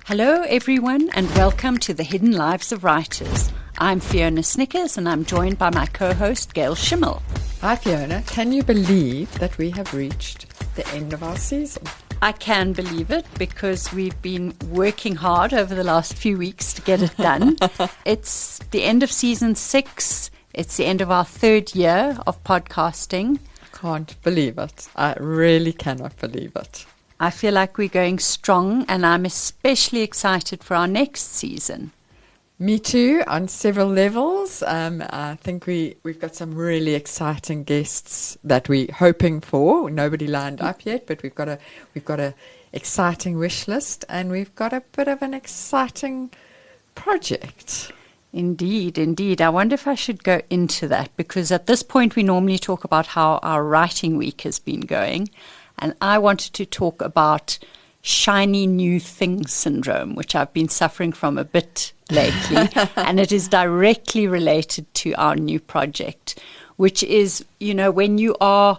Hello everyone and welcome to the Hidden Lives of Writers. I'm Fiona Snyckers and I'm joined by my co-host Gail Schimmel. Hi Fiona, can you believe that we have reached the end of our season? I can believe it because we've been working hard over the last few weeks to get it done. It's the end of season 6. It's the end of our 3rd year of podcasting. Can't believe it. I really cannot believe it. I feel like we're going strong and I'm especially excited for our next season. Me too, on several levels. I think we've got some really exciting guests that we're hoping for. Nobody lined up yet, but we've got a exciting wish list and we've got a bit of an exciting project. Indeed. I wonder if I should go into that because at this point we normally talk about how our writing week has been going. And I wanted to talk about shiny new thing syndrome, which I've been suffering from a bit lately. And it is directly related to our new project, which is, when you're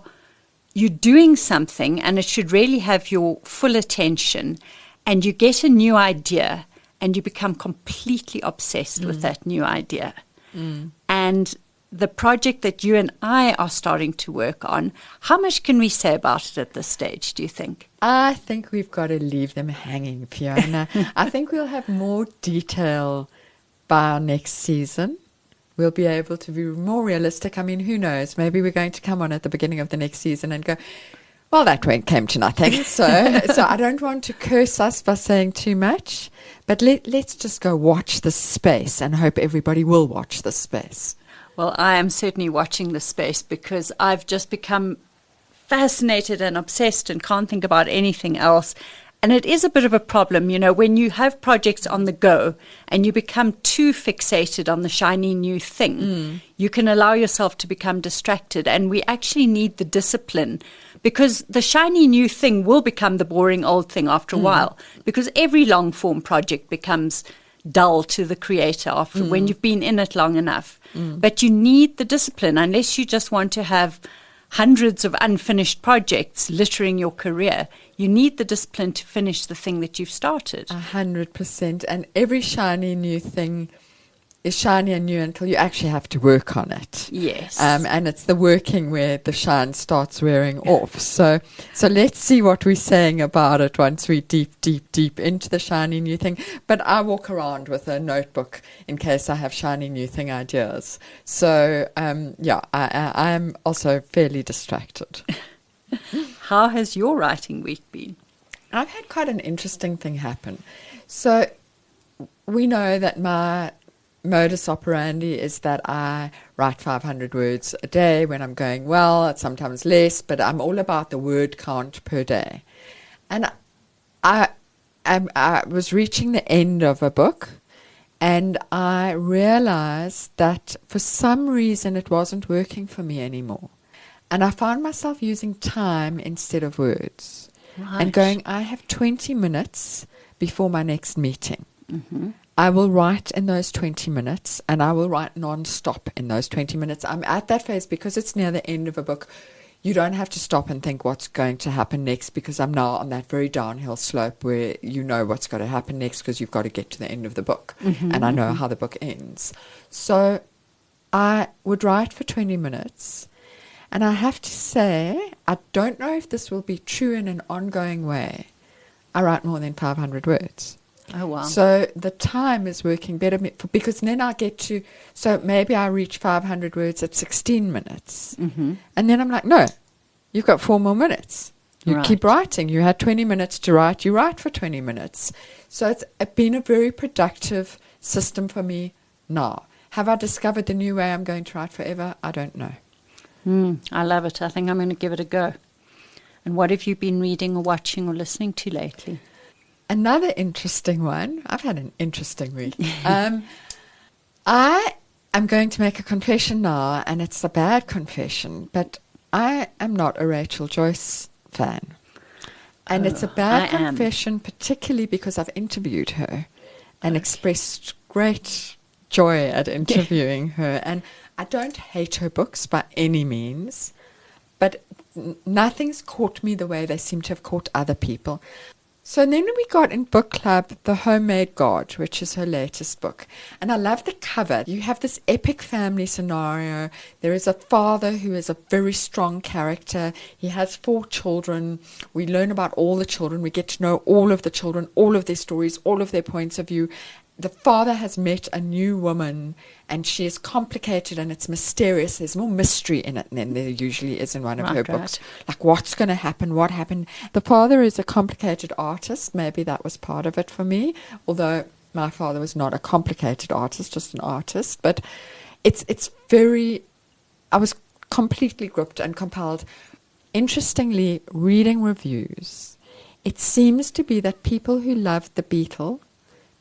doing something and it should really have your full attention and you get a new idea and you become completely obsessed with that new idea. And the project that you and I are starting to work on, how much can we say about it at this stage, do you think? I think we've got to leave them hanging, Fiona. I think we'll have more detail by our next season. We'll be able to be more realistic. I mean, who knows? Maybe we're going to come on at the beginning of the next season and go, well, that came to nothing. So I don't want to curse us by saying too much, but let's just go watch the space and hope everybody will watch the space. Well, I am certainly watching this space because I've just become fascinated and obsessed and can't think about anything else. And it is a bit of a problem, when you have projects on the go and you become too fixated on the shiny new thing, you can allow yourself to become distracted. And we actually need the discipline because the shiny new thing will become the boring old thing after a while because every long form project becomes dull to the creator after when you've been in it long enough. But you need the discipline unless you just want to have hundreds of unfinished projects littering your career. You need the discipline to finish the thing that you've started. 100%. And every shiny new thing is shiny and new until you actually have to work on it. Yes. And it's the working where the shine starts wearing off. So let's see what we're saying about it once we're deep into the shiny new thing. But I walk around with a notebook in case I have shiny new thing ideas. So, I am also fairly distracted. How has your writing week been? I've had quite an interesting thing happen. So we know that my modus operandi is that I write 500 words a day when I'm going well. It's sometimes less, but I'm all about the word count per day. And I was reaching the end of a book, and I realized that for some reason it wasn't working for me anymore. And I found myself using time instead of words. Right. And going, I have 20 minutes before my next meeting. I will write in those 20 minutes and I will write non-stop in those 20 minutes. I'm at that phase because it's near the end of a book. You don't have to stop and think what's going to happen next because I'm now on that very downhill slope where you know what's going to happen next because you've got to get to the end of the book. And I know how the book ends. So I would write for 20 minutes. And I have to say, I don't know if this will be true in an ongoing way. I write more than 500 words. Oh, wow. So the time is working better because then I get to, so maybe I reach 500 words at 16 minutes. And then I'm like, no, you've got 4 more minutes. You keep writing. You had 20 minutes to write. You write for 20 minutes. So it's been a very productive system for me now. Have I discovered the new way I'm going to write forever? I don't know. I love it. I think I'm going to give it a go. And what have you been reading or watching or listening to lately? Another interesting one. I've had an interesting week. I am going to make a confession now, and it's a bad confession, but I am not a Rachel Joyce fan. And it's a bad confession, particularly because I've interviewed her and expressed great joy at interviewing her. And I don't hate her books by any means, but nothing's caught me the way they seem to have caught other people. So then we got in book club The Homemade God, which is her latest book. And I love the cover. You have this epic family scenario. There is a father who is a very strong character. He has 4 children. We learn about all the children. We get to know all of the children, all of their stories, all of their points of view. The father has met a new woman, and she is complicated and it's mysterious. There's more mystery in it than there usually is in one of her books. Like, what's going to happen? What happened? The father is a complicated artist. Maybe that was part of it for me, although my father was not a complicated artist, just an artist. But it's very... I was completely gripped and compelled. Interestingly, reading reviews, it seems to be that people who loved The Beetle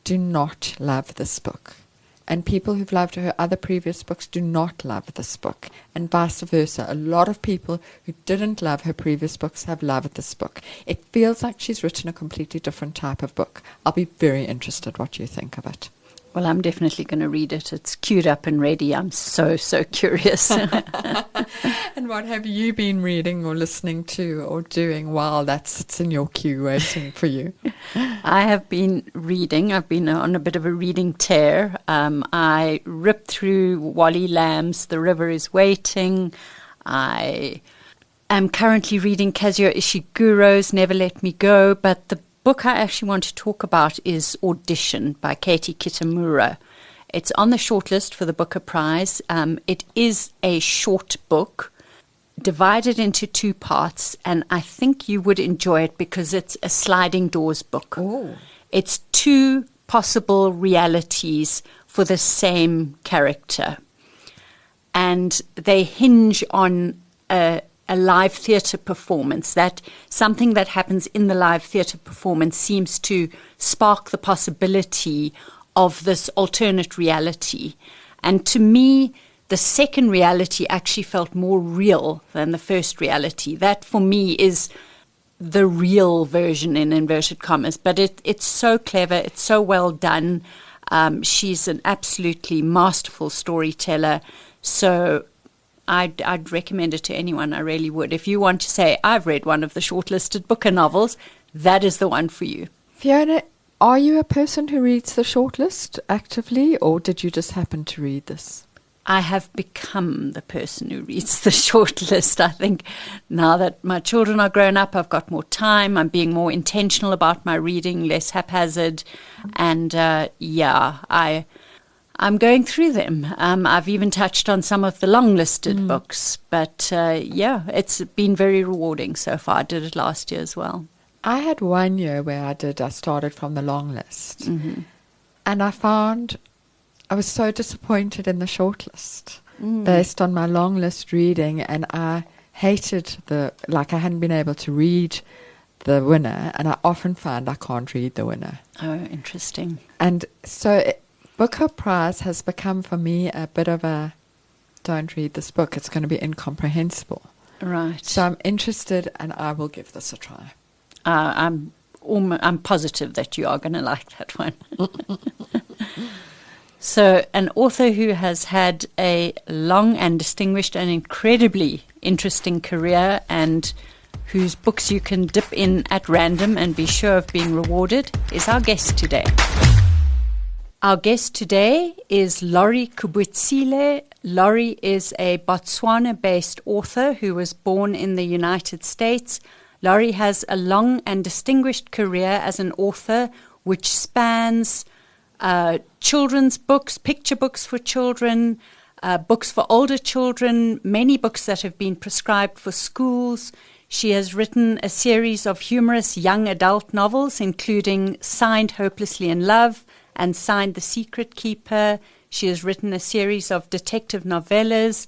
do not love this book. And people who've loved her other previous books do not love this book. And vice versa. A lot of people who didn't love her previous books have loved this book. It feels like she's written a completely different type of book. I'll be very interested what you think of it. Well, I'm definitely going to read it. It's queued up and ready. I'm so curious. And what have you been reading or listening to or doing while that sits in your queue waiting for you? I have been reading. I've been on a bit of a reading tear. I ripped through Wally Lamb's The River is Waiting. I am currently reading Kazuo Ishiguro's Never Let Me Go, but the book I actually want to talk about is Audition by Katie Kitamura. It's on the shortlist for the Booker Prize. It is a short book divided into 2 parts, and I think you would enjoy it because it's a sliding doors book. Oh. It's 2 possible realities for the same character, and they hinge on a live theatre performance. That something that happens in the live theatre performance seems to spark the possibility of this alternate reality. And to me, the second reality actually felt more real than the first reality. That for me is the real version in inverted commas. But it's so clever. It's so well done. She's an absolutely masterful storyteller. So I'd recommend it to anyone. I really would. If you want to say, I've read one of the shortlisted Booker novels, that is the one for you. Fiona, are you a person who reads the shortlist actively, or did you just happen to read this? I have become the person who reads the shortlist. I think now that my children are grown up, I've got more time. I'm being more intentional about my reading, less haphazard. And I'm going through them. I've even touched on some of the long-listed books. But, it's been very rewarding so far. I did it last year as well. I had 1 year where I started from the long list. Mm-hmm. And I found I was so disappointed in the shortlist based on my long list reading. And I hated I hadn't been able to read the winner. And I often find I can't read the winner. Oh, interesting. And so Booker Prize has become for me a bit of a, don't read this book, it's going to be incomprehensible. Right. So I'm interested and I will give this a try. I'm positive that you are going to like that one. So an author who has had a long and distinguished and incredibly interesting career, and whose books you can dip in at random and be sure of being rewarded, is our guest today. Our guest today is Lauri Kubuitsile. Lauri is a Botswana-based author who was born in the United States. Lauri has a long and distinguished career as an author, which spans children's books, picture books for children, books for older children, many books that have been prescribed for schools. She has written a series of humorous young adult novels, including Signed Hopelessly in Love and Signed The Secret Keeper. She has written a series of detective novellas,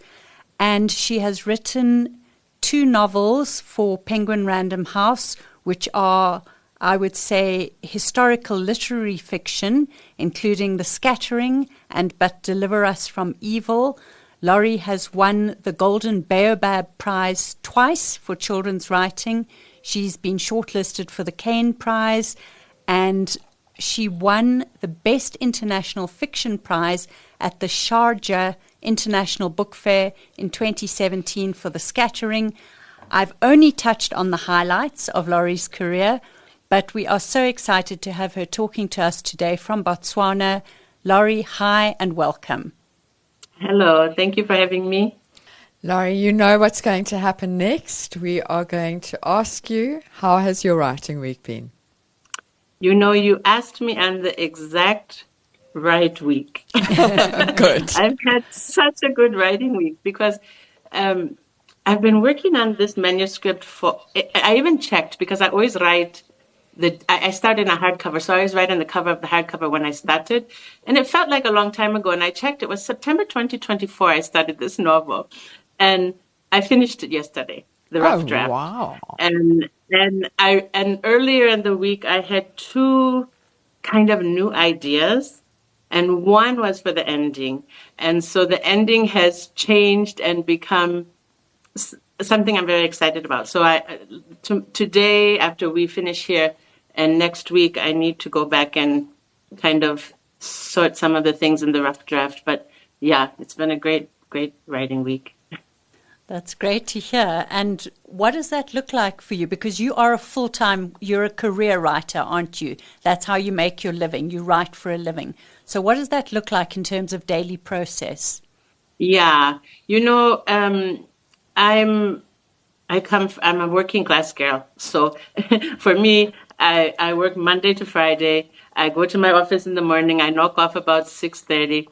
and she has written 2 novels for Penguin Random House, which are, I would say, historical literary fiction, including The Scattering and But Deliver Us from Evil. Lauri has won the Golden Baobab Prize twice for children's writing. She's been shortlisted for the Caine Prize, and she won the Best International Fiction Prize at the Sharjah International Book Fair in 2017 for The Scattering. I've only touched on the highlights of Lauri's career, But we are so excited to have her talking to us today from Botswana. Lauri, hi and welcome. Hello, thank you for having me. Lauri, you know what's going to happen next. We are going to ask you, how has your writing week been? You know, you asked me on the exact right week. Good. I've had such a good writing week because I've been working on this manuscript I even checked because I always write I started in a hardcover, so I always write on the cover of the hardcover when I started. And it felt like a long time ago, and I checked. It was September 2024 I started this novel. And I finished it yesterday, the rough draft. Wow. And earlier in the week, I had two kind of new ideas. And one was for the ending. And so the ending has changed and become something I'm very excited about. So today, after we finish here, and next week, I need to go back and kind of sort some of the things in the rough draft. But yeah, it's been a great, great writing week. That's great to hear. And what does that look like for you? Because you are you're a career writer, aren't you? That's how you make your living. You write for a living. So what does that look like in terms of daily process? Yeah, you know, I'm a working class girl. So for me, I work Monday to Friday. I go to my office in the morning. I knock off about 6:30.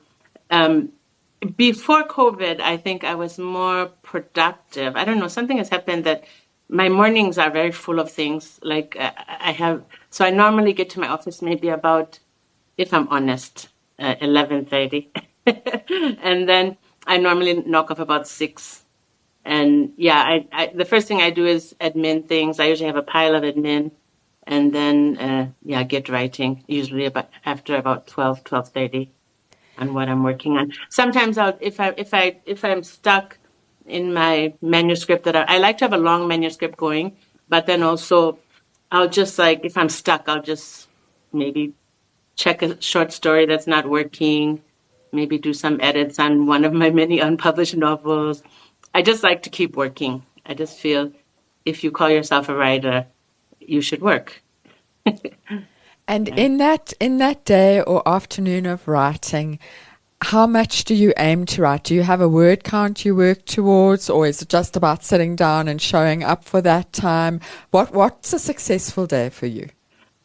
Before COVID, I think I was more productive. I don't know. Something has happened that my mornings are very full of things. Like so I normally get to my office maybe about, if I'm honest, 11:30. And then I normally knock off about 6. And yeah, the first thing I do is admin things. I usually have a pile of admin. And then, get writing, usually after about 12:30 on what I'm working on. Sometimes if I'm stuck in my manuscript that I like to have a long manuscript going, but then also I'll just if I'm stuck, I'll just maybe check a short story that's not working, maybe do some edits on one of my many unpublished novels. I just like to keep working. I just feel if you call yourself a writer, you should work. And in that day or afternoon of writing, how much do you aim to write? Do you have a word count you work towards, or is it just about sitting down and showing up for that time? What's a successful day for you?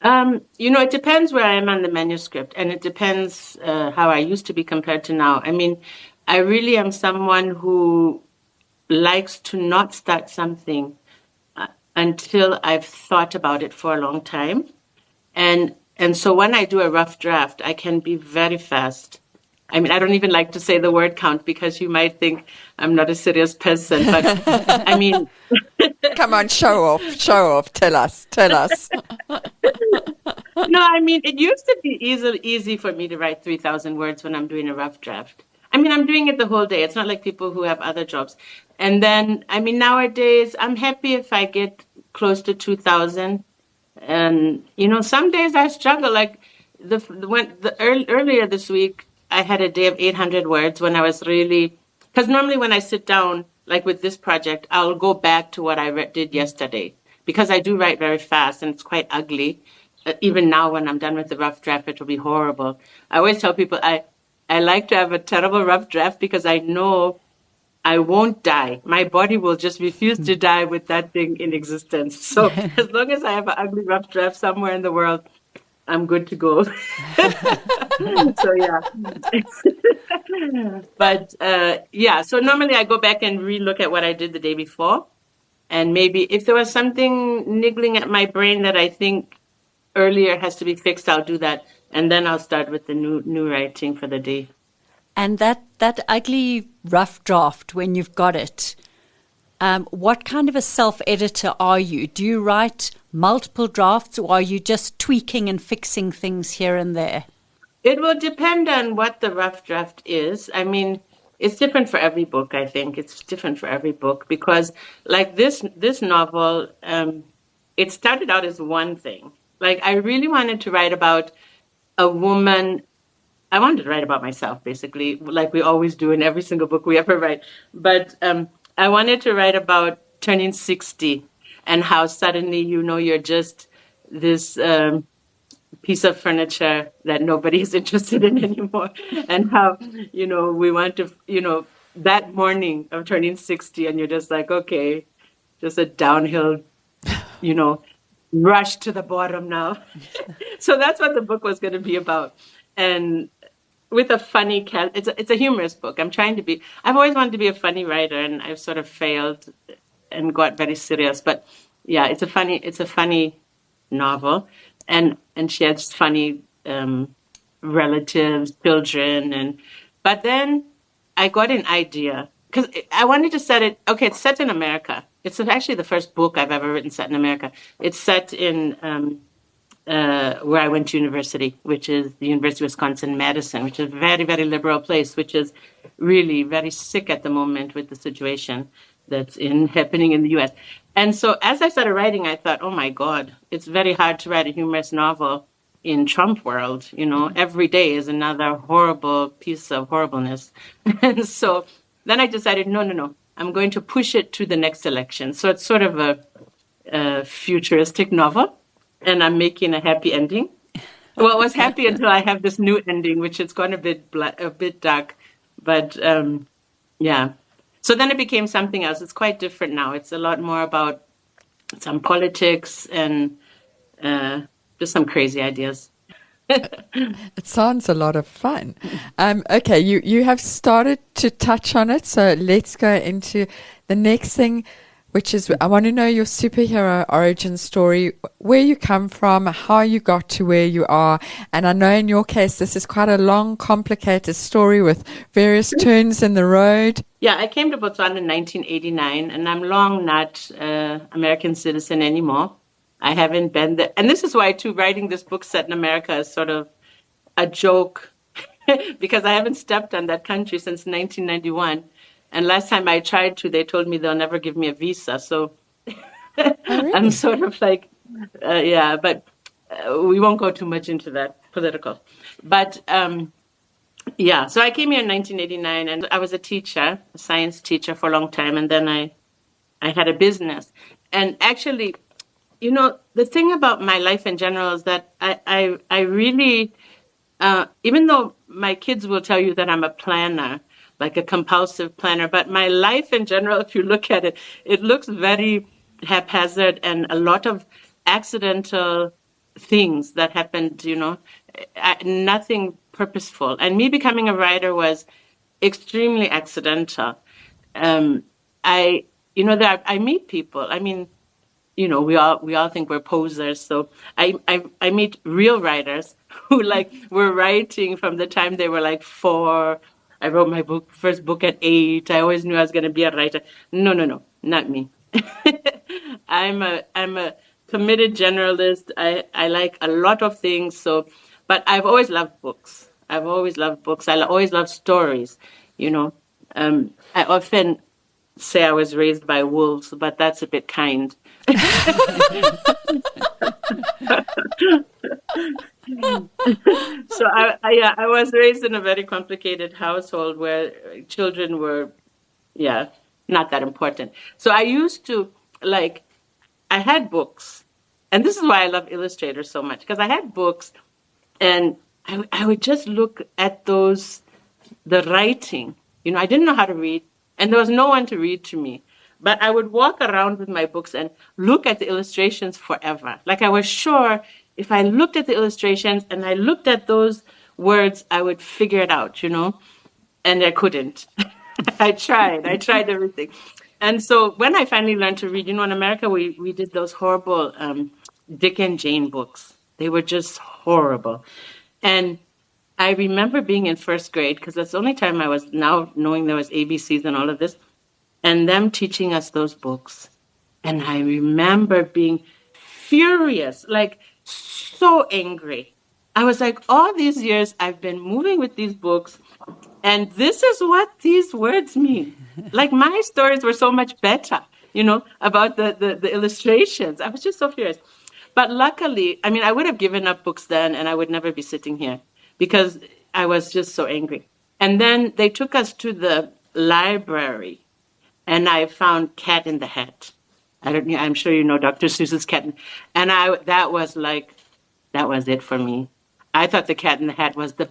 It depends where I am on the manuscript, and it depends how I used to be compared to now. I mean, I really am someone who likes to not start something until I've thought about it for a long time. And so when I do a rough draft, I can be very fast. I mean, I don't even like to say the word count because you might think I'm not a serious person, but I mean... Come on, show off, tell us. No, I mean, it used to be easy for me to write 3,000 words when I'm doing a rough draft. I mean, I'm doing it the whole day. It's not like people who have other jobs. And then, I mean, nowadays, I'm happy if I get close to 2,000. And, some days I struggle. Like earlier this week, I had a day of 800 words when I was really, because normally when I sit down, like with this project, I'll go back to what I did yesterday because I do write very fast and it's quite ugly. Even now when I'm done with the rough draft, it will be horrible. I always tell people I like to have a terrible rough draft because I know I won't die. My body will just refuse to die with that thing in existence. So as long as I have an ugly rough draft somewhere in the world, I'm good to go. So, yeah. But, so normally I go back and relook at what I did the day before. And maybe if there was something niggling at my brain that I think earlier has to be fixed, I'll do that. And then I'll start with the new writing for the day. And that ugly rough draft, when you've got it, what kind of a self-editor are you? Do you write multiple drafts, or are you just tweaking and fixing things here and there? It will depend on what the rough draft is. I mean, it's different for every book, I think. It's different for every book because, like this novel, it started out as one thing. Like, I really wanted to write about a woman. I wanted to write about myself, basically, like we always do in every single book we ever write. But I wanted to write about turning 60 and how suddenly, you're just this piece of furniture that nobody is interested in anymore, and how, we want to, that morning of turning 60, and you're just like, okay, just a downhill, you know, rush to the bottom now. So that's what the book was going to be about. And with a funny it's a humorous book. I've always wanted to be a funny writer, and I've sort of failed and got very serious. But yeah, it's a funny novel, and she has funny relatives, children, but then I got an idea because I wanted to set it. Okay, it's set in America. It's actually the first book I've ever written set in America. It's set in where I went to university, which is the University of Wisconsin-Madison, which is a very, very liberal place, which is really very sick at the moment with the situation that's happening in the U.S. And so as I started writing, I thought, oh, my God, it's very hard to write a humorous novel in Trump world. Every day is another horrible piece of horribleness. And so then I decided, no, I'm going to push it to the next election. So it's sort of a futuristic novel. And I'm making a happy ending. Well, it was happy until I have this new ending, which has gone a bit dark. But yeah. So then it became something else. It's quite different now. It's a lot more about some politics and just some crazy ideas. It sounds a lot of fun. Okay, you have started to touch on it. So let's go into the next thing, which is I want to know your superhero origin story, where you come from, how you got to where you are. And I know in your case, this is quite a long, complicated story with various turns in the road. Yeah, I came to Botswana in 1989, and I'm long not American citizen anymore. I haven't been there. And this is why, too, writing this book set in America is sort of a joke because I haven't stepped on that country since 1991. And last time I tried to, they told me they'll never give me a visa. So really? I'm sort of like, but we won't go too much into that political. But so I came here in 1989, and I was a teacher, a science teacher for a long time. And then I had a business. And actually, the thing about my life in general is that I really, even though my kids will tell you that I'm a planner, like a compulsive planner, but my life in general, if you look at it, it looks very haphazard and a lot of accidental things that happened, nothing purposeful. And me becoming a writer was extremely accidental. I meet people. I mean, we all think we're posers. So I meet real writers who were writing from the time they were 4. I wrote my first book at 8. I always knew I was going to be a writer. No, not me. I'm a committed generalist. I like a lot of things. But I've always loved books. I always loved stories. I often say I was raised by wolves, but that's a bit kind. So I was raised in a very complicated household where children were, not that important. So I used to I had books, and this is why I love illustrators so much, because I had books, and I would just look at the writing. I didn't know how to read, and there was no one to read to me. But I would walk around with my books and look at the illustrations forever. I was sure if I looked at the illustrations and I looked at those words, I would figure it out, and I couldn't. I tried everything. And so when I finally learned to read, in America, we did those horrible Dick and Jane books. They were just horrible. And I remember being in first grade, because that's the only time I was now knowing there was ABCs and all of this, and them teaching us those books. And I remember being furious, so angry. I was all these years I've been moving with these books, and this is what these words mean. My stories were so much better, about the illustrations. I was just so furious. But luckily, I would have given up books then, and I would never be sitting here because I was just so angry. And then they took us to the library, and I found Cat in the Hat. I'm sure you know Dr. Seuss's Cat. And that was it for me. I thought the Cat in the Hat was the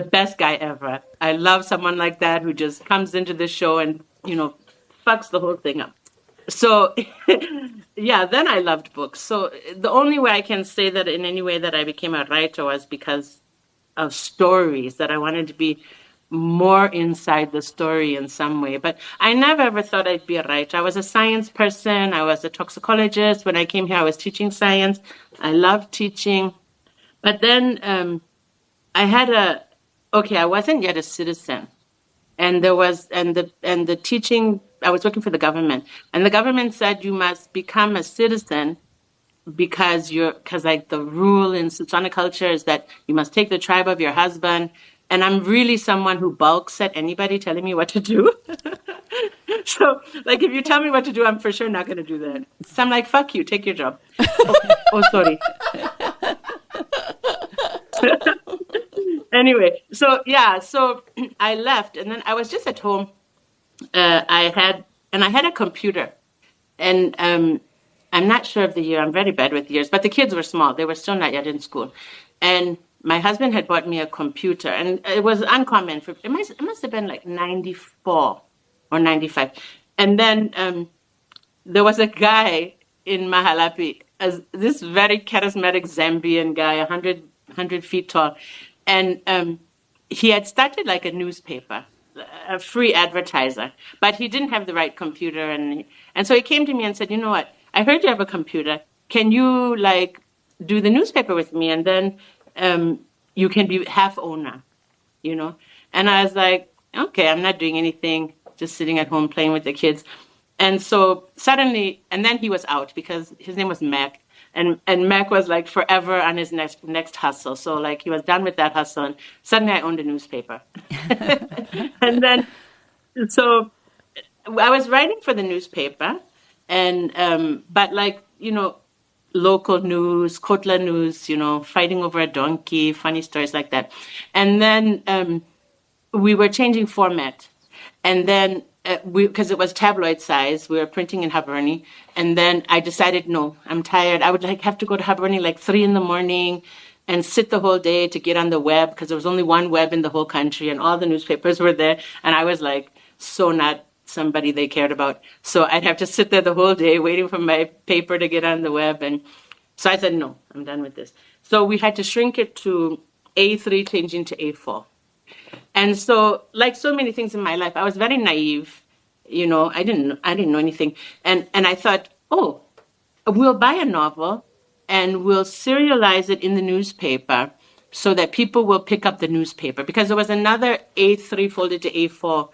best guy ever. I love someone like that who just comes into the show and, fucks the whole thing up. So, yeah, then I loved books. So the only way I can say that in any way that I became a writer was because of stories, that I wanted to be more inside the story in some way. But I never ever thought I'd be a writer. I was a science person. I was a toxicologist. When I came here, I was teaching science. I loved teaching. But then I wasn't yet a citizen. And the teaching, I was working for the government, and the government said you must become a citizen because like the rule in Setswana culture is that you must take the tribe of your husband. And I'm really someone who balks at anybody telling me what to do. So, like, if you tell me what to do, I'm for sure not going to do that. So I'm like, fuck you, take your job. Sorry. Anyway, so I left, and then I was just at home. I had a computer, and I'm not sure of the year. I'm very bad with years, but the kids were small. They were still not yet in school. And my husband had bought me a computer, and it was uncommon. It must have been like 94 or 95. And then there was a guy in Mahalapi, this very charismatic Zambian guy, 100 feet tall. And he had started like a newspaper, a free advertiser, but he didn't have the right computer. And so he came to me and said, you know what? I heard you have a computer. Can you like do the newspaper with me? And then you can be half owner, And I was like, okay, I'm not doing anything, just sitting at home playing with the kids. And so suddenly, and then he was out because his name was Mac. And Mac was like forever on his next hustle. So like he was done with that hustle, and suddenly I owned a newspaper. And then, so I was writing for the newspaper, and but like, local news, Kotla news, fighting over a donkey, funny stories like that. And then we were changing format. And then because it was tabloid size, we were printing in Haberni. And then I decided, no, I'm tired. I would have to go to Haberni like 3 a.m. and sit the whole day to get on the web, because there was only one web in the whole country and all the newspapers were there. And I was like, so not somebody they cared about. So I'd have to sit there the whole day waiting for my paper to get on the web. And so I said, no, I'm done with this. So we had to shrink it to A3, changing to A4. And so, like so many things in my life, I was very naive. I didn't know anything. And I thought, oh, we'll buy a novel and we'll serialize it in the newspaper so that people will pick up the newspaper. Because there was another A3 folded to A4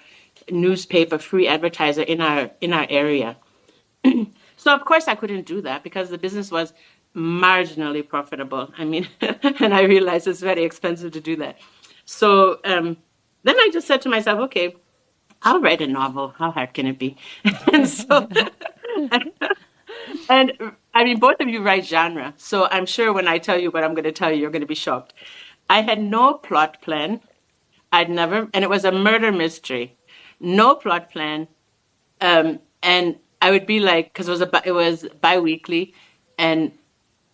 newspaper free advertiser in our area. So, of course, I couldn't do that because the business was marginally profitable. I mean, and I realized it's very expensive to do that. So then I just said to myself, okay, I'll write a novel. How hard can it be? And so, and I mean, both of you write genre. So I'm sure when I tell you what I'm going to tell you, you're going to be shocked. I had no plot plan. And it was a murder mystery. No plot plan. And I would be like, because it was bi-weekly, and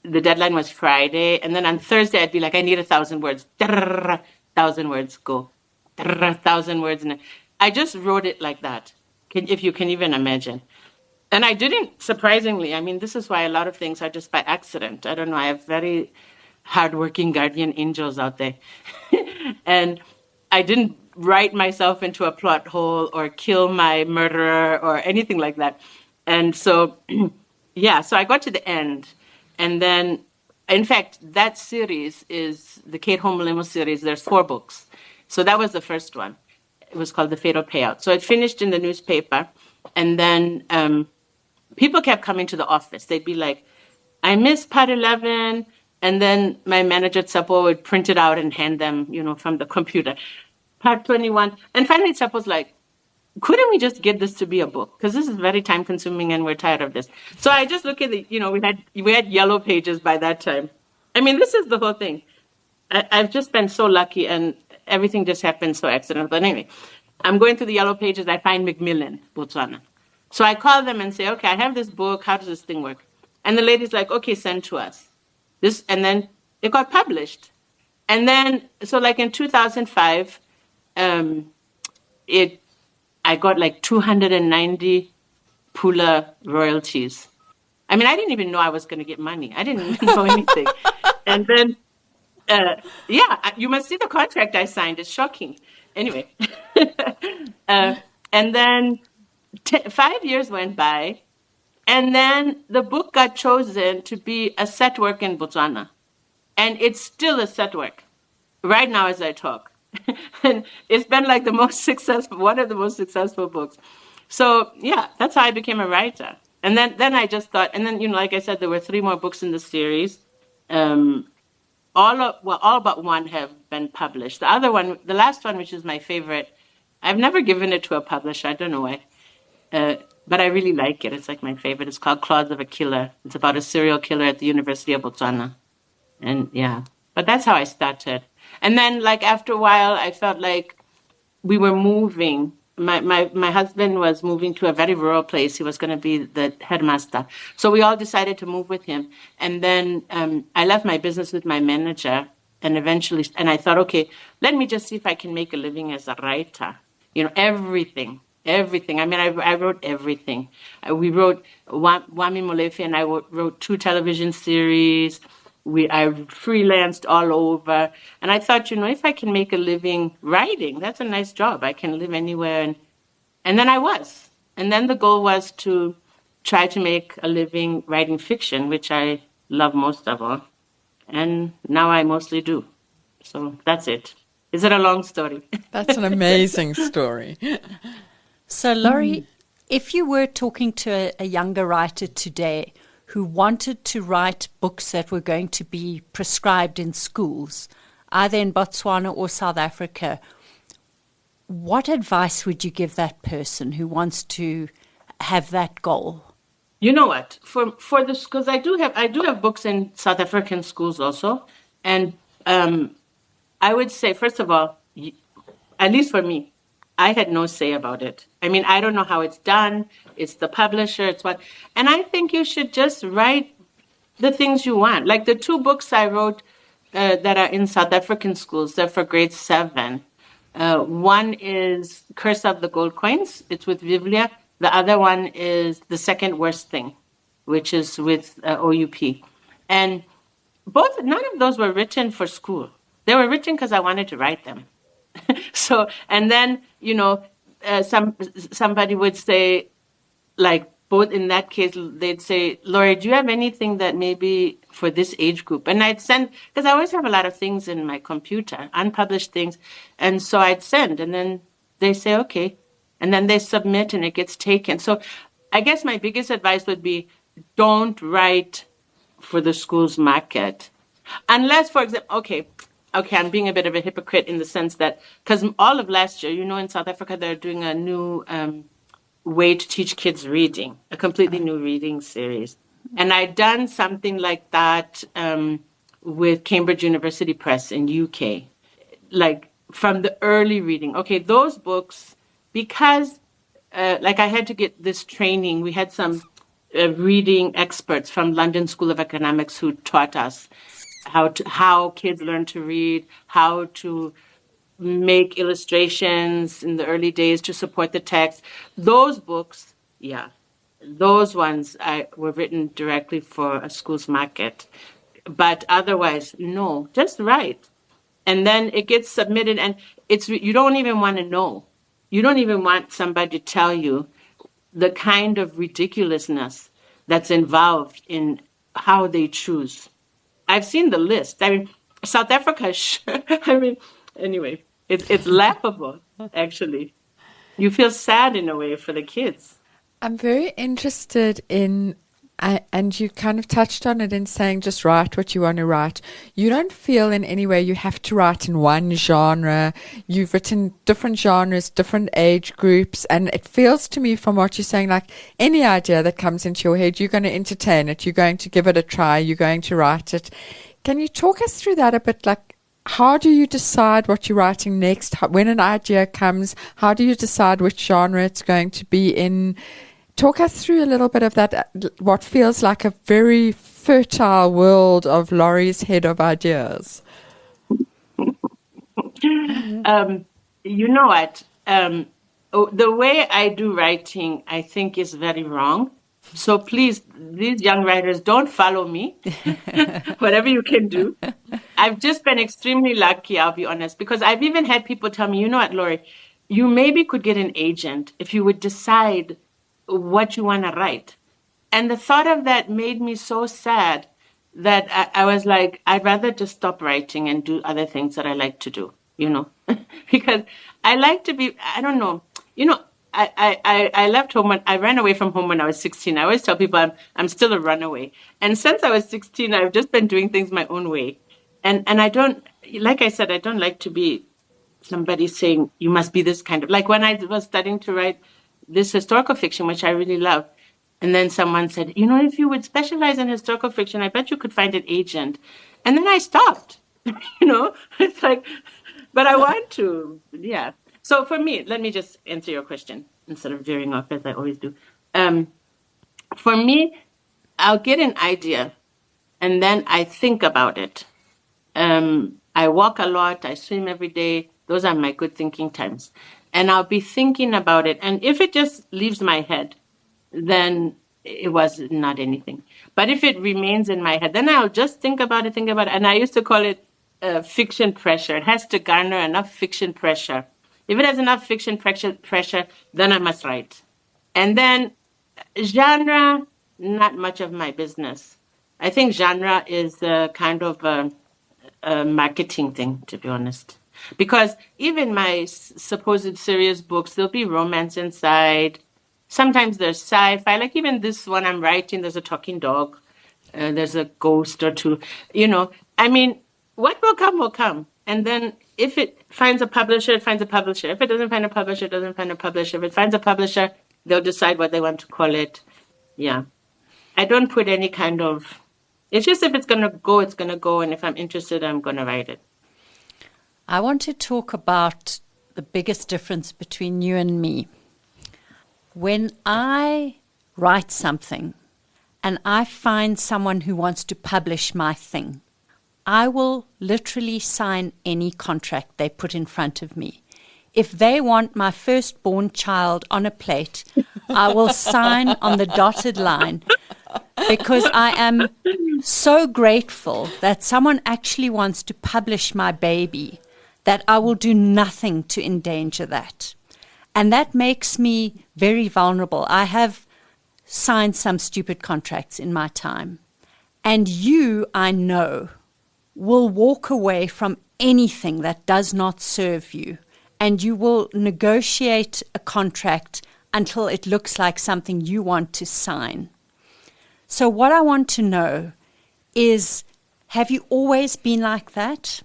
the deadline was Friday. And then on Thursday, I'd be like, I need 1,000 words. 1,000 words, go. 1,000 words. And I just wrote it like that, if you can even imagine. And I didn't, surprisingly. I mean, this is why a lot of things are just by accident. I don't know. I have very hardworking guardian angels out there. And I didn't write myself into a plot hole or kill my murderer or anything like that. And so, so I got to the end. And then, in fact, that series is the Kate Homolemo series. There's 4 books. So that was the first one. It was called The Fatal Payout. So it finished in the newspaper. And then people kept coming to the office. They'd be like, I missed part 11. And then my manager at Tsapo would print it out and hand them, from the computer. Part 21. And finally Tsapo's like, couldn't we just get this to be a book? Because this is very time consuming and we're tired of this. So I just look at we had yellow pages by that time. I mean, this is the whole thing. I've just been so lucky and everything just happened so accidental. But anyway, I'm going through the yellow pages. I find Macmillan, Botswana. So I call them and say, okay, I have this book. How does this thing work? And the lady's like, okay, send to us. And then it got published. And then, so like in 2005, I got like 290 Pula royalties. I mean, I didn't even know I was going to get money. I didn't even know anything. And then, you must see the contract I signed. It's shocking. Anyway. And then 5 years went by. And then the book got chosen to be a set work in Botswana. And it's still a set work right now as I talk. And it's been like one of the most successful books. So, yeah, that's how I became a writer. And then I just thought, and then, like I said, there were 3 more books in the series. All but one have been published. The other one, the last one, which is my favorite, I've never given it to a publisher. I don't know why. But I really like it. It's like my favorite. It's called Claws of a Killer. It's about a serial killer at the University of Botswana. And yeah, but that's how I started. And then like after a while, I felt like we were moving. My husband was moving to a very rural place. He was going to be the headmaster. So we all decided to move with him. And then I left my business with my manager and I thought, okay, let me just see if I can make a living as a writer. Everything. I mean, I wrote everything. We wrote, Wami Molefe and I wrote 2 television series. I freelanced all over. And I thought, if I can make a living writing, that's a nice job. I can live anywhere. And then I was. And then the goal was to try to make a living writing fiction, which I love most of all. And now I mostly do. So that's it. Is it a long story? That's an amazing story. So, Lauri, if you were talking to a younger writer today who wanted to write books that were going to be prescribed in schools, either in Botswana or South Africa, what advice would you give that person who wants to have that goal? You know what? For this, because I do have books in South African schools also, and I would say, first of all, at least for me, I had no say about it. I mean, I don't know how it's done. It's the publisher. It's what, and I think you should just write the things you want. Like the 2 books I wrote that are in South African schools. They're for grade 7. One is Curse of the Gold Coins. It's with Vivlia. The other one is The Second Worst Thing, which is with OUP. And none of those were written for school. They were written because I wanted to write them. So, and then, somebody would say, like, both in that case, they'd say, Lauri, do you have anything that maybe for this age group? And I'd send, because I always have a lot of things in my computer, unpublished things. And so I'd send, and then they say, okay. And then they submit and it gets taken. So I guess my biggest advice would be, don't write for the school's market. Unless, for example, okay, I'm being a bit of a hypocrite in the sense that, because all of last year, in South Africa, they're doing a new way to teach kids reading, a completely new reading series. And I'd done something like that with Cambridge University Press in UK, like from the early reading. Okay, those books, because I had to get this training, we had some reading experts from London School of Economics who taught us how kids learn to read, how to make illustrations in the early days to support the text. Those books, those ones were written directly for a school's market. But otherwise, no, just write. And then it gets submitted, and you don't even want to know. You don't even want somebody to tell you the kind of ridiculousness that's involved in how they choose. I've seen the list. I mean, South Africa, anyway, it's laughable, actually. You feel sad in a way for the kids. I'm very interested in, and you kind of touched on it in saying just write what you want to write. You don't feel in any way you have to write in one genre. You've written different genres, different age groups, and it feels to me from what you're saying like any idea that comes into your head, you're going to entertain it, you're going to give it a try, you're going to write it. Can you talk us through that a bit? Like, how do you decide what you're writing next? When an idea comes, how do you decide which genre it's going to be in? Talk us through a little bit of that, what feels like a very fertile world of Lauri's head of ideas. You know what? The way I do writing, I think, is very wrong. So please, these young writers, don't follow me. Whatever you can do. I've just been extremely lucky, I'll be honest, because I've even had people tell me, you know what, Lauri, you maybe could get an agent if you would decide what you want to write. And the thought of that made me so sad that I was like, I'd rather just stop writing and do other things that I like to do, because I like to be, I don't know, I left home I ran away from home when I was 16. I always tell people I'm still a runaway. And since I was 16, I've just been doing things my own way. And I don't, like I said, I don't like to be somebody saying you must be this kind of, like when I was studying to write this historical fiction, which I really love. And then someone said, if you would specialize in historical fiction, I bet you could find an agent. And then I stopped, it's like, but I want to, yeah. So for me, let me just answer your question instead of veering off as I always do. For me, I'll get an idea and then I think about it. I walk a lot. I swim every day. Those are my good thinking times. And I'll be thinking about it. And if it just leaves my head, then it was not anything. But if it remains in my head, then I'll just think about it. And I used to call it fiction pressure. It has to garner enough fiction pressure. If it has enough fiction pressure, then I must write. And then genre, not much of my business. I think genre is kind of a marketing thing, to be honest. Because even my supposed serious books, there'll be romance inside. Sometimes there's sci-fi. Like even this one I'm writing, there's a talking dog. There's a ghost or two. I mean, what will come will come. And then if it finds a publisher, it finds a publisher. If it doesn't find a publisher, it doesn't find a publisher. If it finds a publisher, they'll decide what they want to call it. Yeah. I don't put any kind of... It's just if it's going to go, it's going to go. And if I'm interested, I'm going to write it. I want to talk about the biggest difference between you and me. When I write something and I find someone who wants to publish my thing, I will literally sign any contract they put in front of me. If they want my firstborn child on a plate, I will sign on the dotted line because I am so grateful that someone actually wants to publish my baby that I will do nothing to endanger that. And that makes me very vulnerable. I have signed some stupid contracts in my time. And you, I know, will walk away from anything that does not serve you. And you will negotiate a contract until it looks like something you want to sign. So what I want to know is, have you always been like that?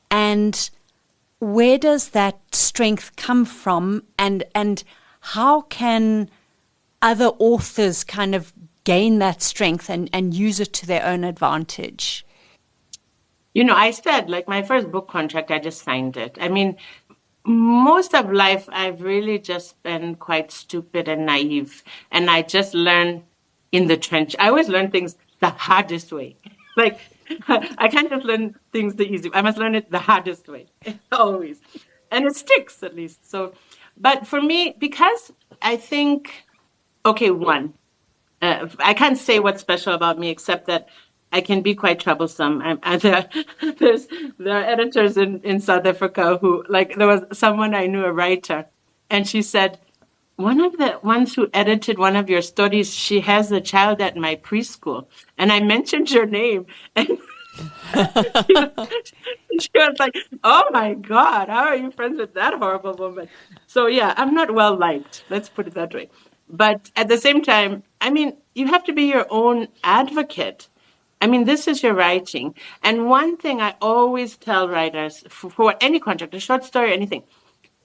And where does that strength come from? And how can other authors kind of gain that strength and use it to their own advantage? I said, like my first book contract, I just signed it. I mean, most of life, I've really just been quite stupid and naive. And I just learn in the trench. I always learn things the hardest way. Like, I can't just learn things the easy way. I must learn it the hardest way, always. And it sticks, at least. So, but for me, because I think, one, I can't say what's special about me except that I can be quite troublesome. There are editors in South Africa who, like, there was someone I knew, a writer, and she said, one of the ones who edited one of your stories, she has a child at my preschool. And I mentioned your name. And she was like, oh, my God, how are you friends with that horrible woman? So, yeah, I'm not well liked. Let's put it that way. But at the same time, I mean, you have to be your own advocate. I mean, this is your writing. And one thing I always tell writers for any contract, a short story, anything,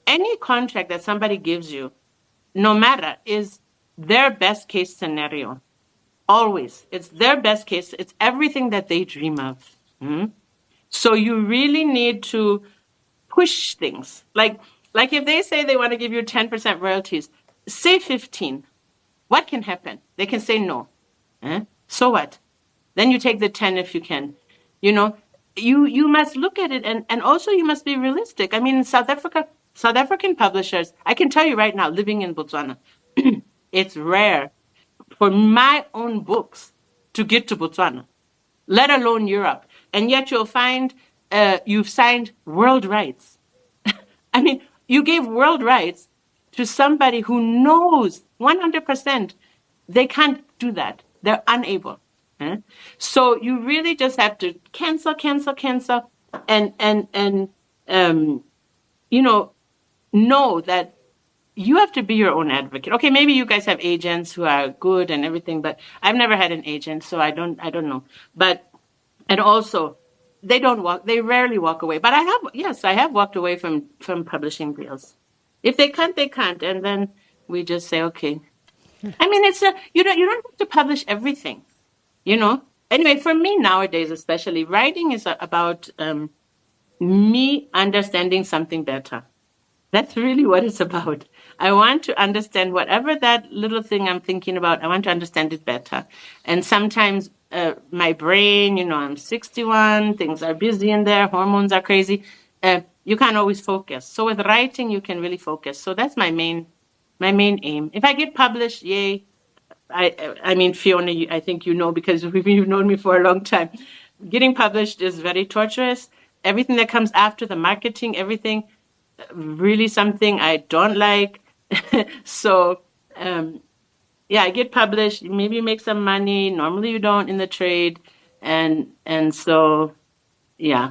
any contract that somebody gives you, no matter, is their best case scenario. Always. It's their best case. It's everything that they dream of. So you really need to push things. Like if they say they want to give you 10% royalties, say 15. What can happen? They can say no. So what? Then you take the 10 if you can. You know, you must look at it, and also you must be realistic. I mean, South African publishers, I can tell you right now, living in Botswana, it's rare for my own books to get to Botswana, let alone Europe. And yet you'll find you've signed world rights. I mean, you gave world rights to somebody who knows 100% they can't do that. They're unable. So you really just have to cancel, and know that you have to be your own advocate. Okay, maybe you guys have agents who are good and everything, but I've never had an agent, so I don't know. But and also they rarely walk away. But I have walked away from publishing deals. If they can't, they can't, and then we just say okay. I mean, you don't have to publish everything. Anyway, for me nowadays, especially, writing is about me understanding something better. That's really what it's about. I want to understand whatever that little thing I'm thinking about, I want to understand it better. And sometimes my brain, I'm 61, things are busy in there, hormones are crazy. You can't always focus. So with writing, you can really focus. So that's my main aim. If I get published, yay. I mean, Fiona, I think because you've known me for a long time. Getting published is very torturous. Everything that comes after, the marketing, everything, really something I don't like. So, I get published. Maybe you make some money. Normally you don't in the trade. And so, yeah.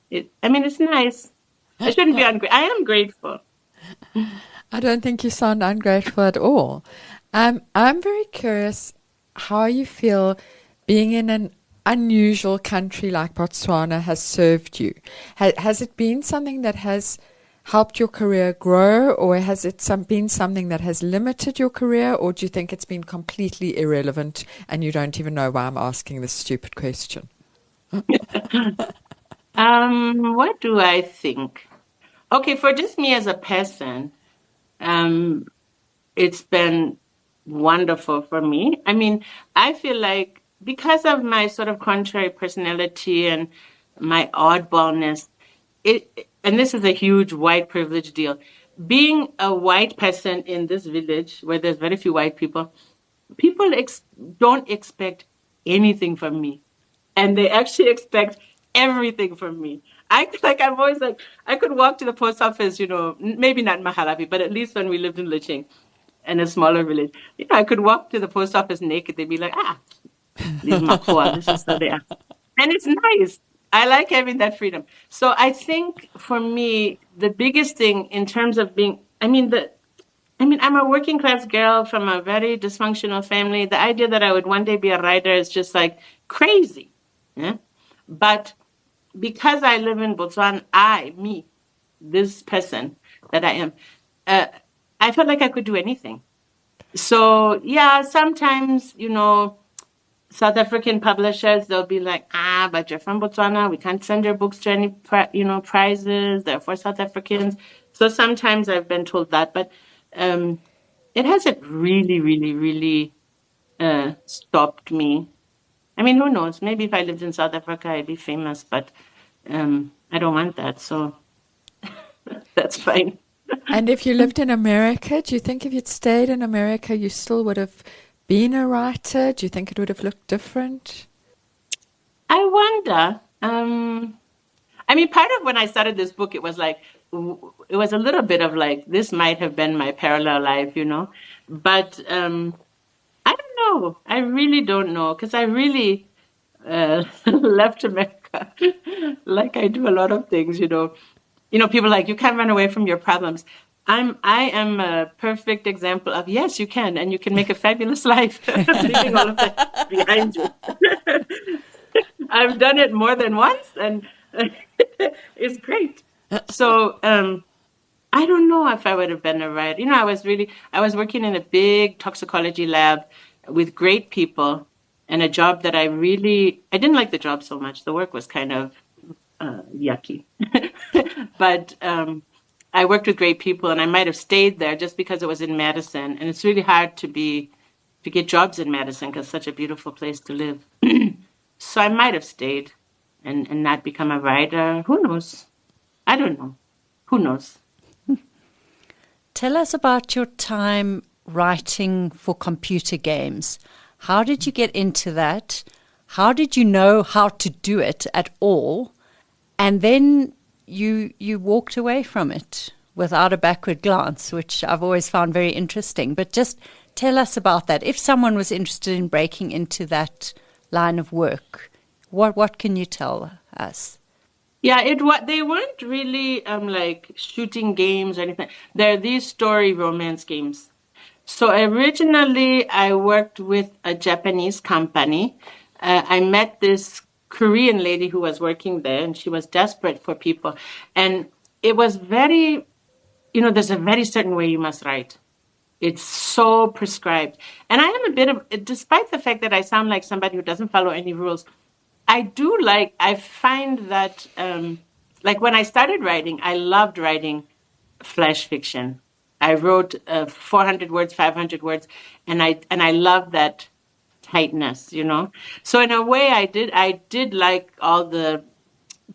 It's nice. I shouldn't be ungrateful. I am grateful. I don't think you sound ungrateful at all. I'm very curious how you feel being in an unusual country like Botswana has served you. Has it been something that has helped your career grow, or has it been something that has limited your career, or do you think it's been completely irrelevant and you don't even know why I'm asking this stupid question? What do I think? Okay, for just me as a person, it's been wonderful for me. I mean, I feel like because of my sort of contrary personality and my oddballness, and this is a huge white privilege deal, being a white person in this village where there's very few white people don't expect anything from me. And they actually expect everything from me. I'm always like, I could walk to the post office, maybe not Mahalapi, but at least when we lived in Licheng, in a smaller village, I could walk to the post office naked. They'd be like, these Makua, this is how they are. And it's nice. I like having that freedom. So I think for me, the biggest thing in terms of being, I'm a working class girl from a very dysfunctional family. The idea that I would one day be a writer is just like crazy. Yeah? But because I live in Botswana, this person that I am, I felt like I could do anything. So, yeah, sometimes, South African publishers, they'll be like, but you're from Botswana. We can't send your books to any, prizes. They're for South Africans. So sometimes I've been told that. But it hasn't really, really, really stopped me. I mean, who knows? Maybe if I lived in South Africa, I'd be famous. But I don't want that. So that's fine. And if you lived in America, do you think if you'd stayed in America, you still would have been a writer? Do you think it would have looked different? I wonder. Part of when I started this book, it was a little bit of like, this might have been my parallel life, But I don't know. I really don't know, because I really left America like I do a lot of things, people are like, you can't run away from your problems. I am a perfect example of, yes, you can, and you can make a fabulous life leaving all of that behind you. I've done it more than once, and it's great. So I don't know if I would have been a writer. I was working in a big toxicology lab with great people, and a job that I didn't like the job so much. The work was kind of yucky. But I worked with great people, and I might have stayed there just because it was in Madison. And it's really hard to be to get jobs in Madison because it's such a beautiful place to live. So I might have stayed and not become a writer. Who knows? I don't know. Who knows? Tell us about your time writing for computer games. How did you get into that? How did you know how to do it at all? And then you walked away from it without a backward glance, which I've always found very interesting. But just tell us about that. If someone was interested in breaking into that line of work, what can you tell us? Yeah, they weren't really like shooting games or anything. They're these story romance games. So originally, I worked with a Japanese company. I met this Korean lady who was working there, and she was desperate for people. And it was very, there's a very certain way you must write. It's so prescribed. And I am despite the fact that I sound like somebody who doesn't follow any rules, I find that, like when I started writing, I loved writing flash fiction. I wrote 400 words, 500 words, and I love that tightness, So in a way, I did like all the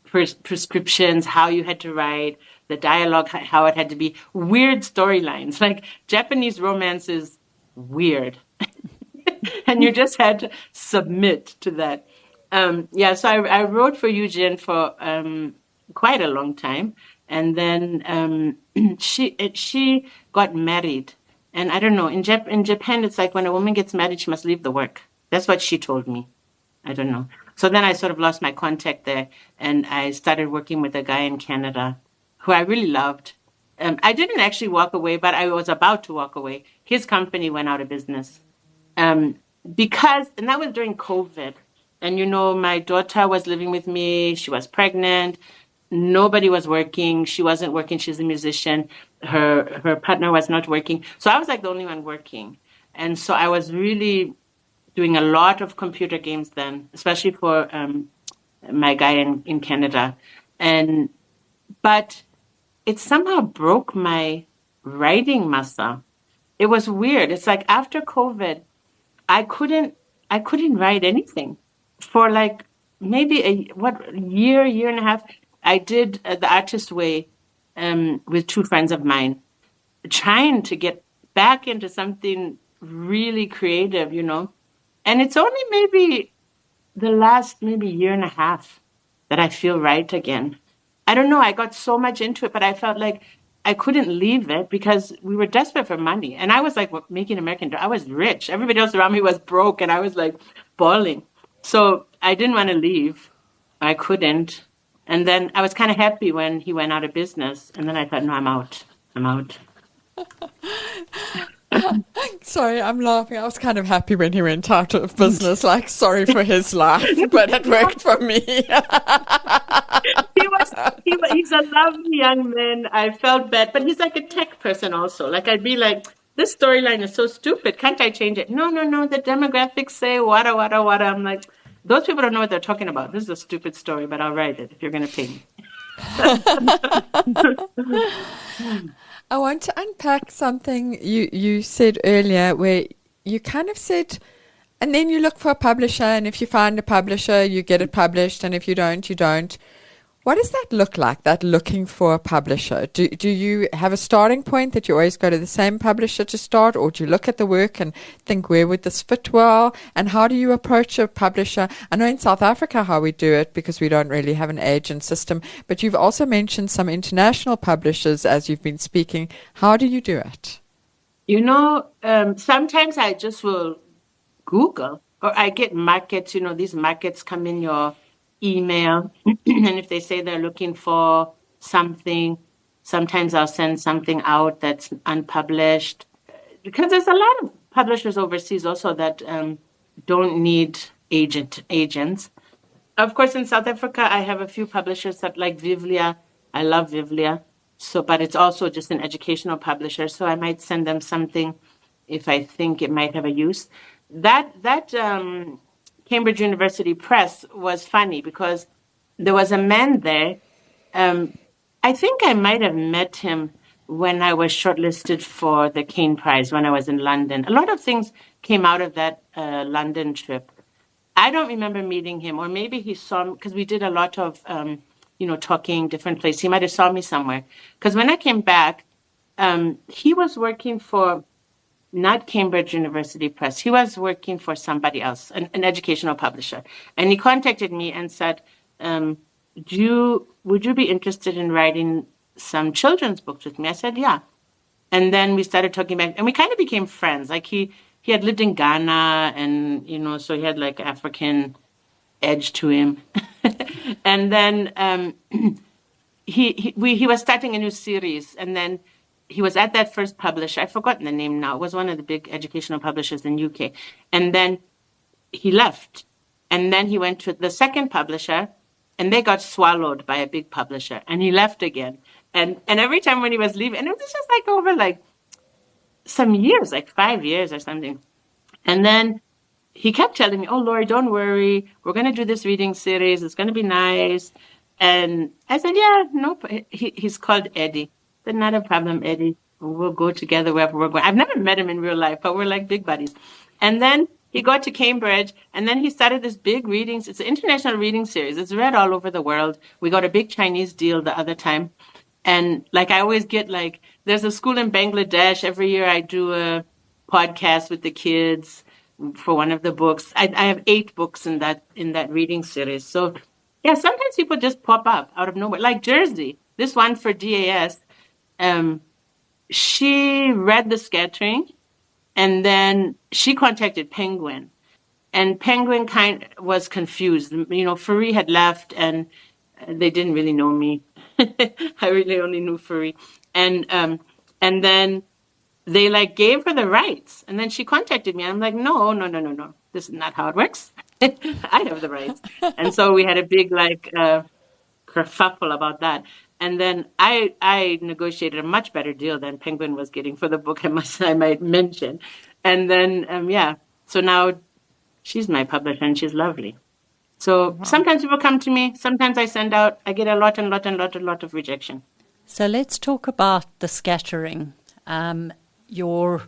prescriptions, how you had to write, the dialogue, how it had to be, weird storylines. Like Japanese romance is weird, and you just had to submit to that. So I wrote for Eugene for quite a long time. And then she got married. And I don't know, in Japan, it's like when a woman gets married, she must leave the work. That's what she told me. I don't know. So then I sort of lost my contact there. And I started working with a guy in Canada who I really loved. I didn't actually walk away, but I was about to walk away. His company went out of business. And that was during COVID. And, my daughter was living with me. She was pregnant. Nobody was working. She wasn't working. She's a musician. Her partner was not working. So I was like the only one working. And so I was really doing a lot of computer games then, especially for my guy in Canada. But it somehow broke my writing muscle. It was weird. It's like after COVID, I couldn't write anything. For like maybe a year and a half, I did the artist way with two friends of mine, trying to get back into something really creative, And it's only maybe the last year and a half that I feel right again. I don't know. I got so much into it, but I felt like I couldn't leave it because we were desperate for money. And I was like making American. I was rich. Everybody else around me was broke, and I was like bawling. So I didn't want to leave. I couldn't. And then I was kind of happy when he went out of business. And then I thought, no, I'm out. Sorry, I'm laughing. I was kind of happy when he went out of business. Like, sorry for his life, but it worked for me. He's a lovely young man. I felt bad. But he's like a tech person also. Like, I'd be like, this storyline is so stupid. Can't I change it? No. The demographics say wada. I'm like, those people don't know what they're talking about. This is a stupid story, but I'll write it if you're going to pay me. I want to unpack something you said earlier where you kind of said, and then you look for a publisher, and if you find a publisher, you get it published, and if you don't, you don't. What does that look like, that looking for a publisher? Do you have a starting point that you always go to the same publisher to start, or do you look at the work and think, where would this fit well? And how do you approach a publisher? I know in South Africa how we do it because we don't really have an agent system, but you've also mentioned some international publishers as you've been speaking. How do you do it? Sometimes I just will Google, or I get markets, these markets come in your email, and if they say they're looking for something, sometimes I'll send something out that's unpublished, because there's a lot of publishers overseas also that don't need agents. Of course, in South Africa, I have a few publishers that like Vivlia. I love Vivlia. So, but it's also just an educational publisher. So I might send them something if I think it might have a use. That Cambridge University Press was funny because there was a man there. I think I might have met him when I was shortlisted for the Kane Prize when I was in London. A lot of things came out of that London trip. I don't remember meeting him, or maybe he saw me, because we did a lot of, talking different places. He might have saw me somewhere. Because when I came back, he was working for not Cambridge University Press. He was working for somebody else, an educational publisher. And he contacted me and said, would you be interested in writing some children's books with me? I said, yeah. And then we started talking back, and we kind of became friends. Like he had lived in Ghana, and, so he had like African edge to him. And then he was starting a new series, and then he was at that first publisher. I've forgotten the name now. It was one of the big educational publishers in UK. And then he left. And then he went to the second publisher, and they got swallowed by a big publisher. And he left again. And every time when he was leaving, and it was just like over like some years, like 5 years or something. And then he kept telling me, oh, Lauri, don't worry. We're going to do this reading series. It's going to be nice. And I said, yeah, no. He's called Eddie. But not a problem, Eddie. We'll go together wherever we're going. I've never met him in real life, but we're like big buddies. And then he got to Cambridge, and then he started this big readings. It's an international reading series. It's read all over the world. We got a big Chinese deal the other time. And like I always get like, there's a school in Bangladesh. Every year I do a podcast with the kids for one of the books. I have 8 books in that reading series. So yeah, sometimes people just pop up out of nowhere. Like Jersey, this one for DAS. She read The Scattering, and then she contacted Penguin, and Penguin was confused. Furi had left, and they didn't really know me. I really only knew Furi, and then they like gave her the rights, and then she contacted me. And I'm like, no, this is not how it works. I have the rights, and so we had a big like kerfuffle about that. And then I negotiated a much better deal than Penguin was getting for the book, I might mention. And then, so now she's my publisher, and she's lovely. So sometimes people come to me, sometimes I get a lot of rejection. So let's talk about The Scattering, your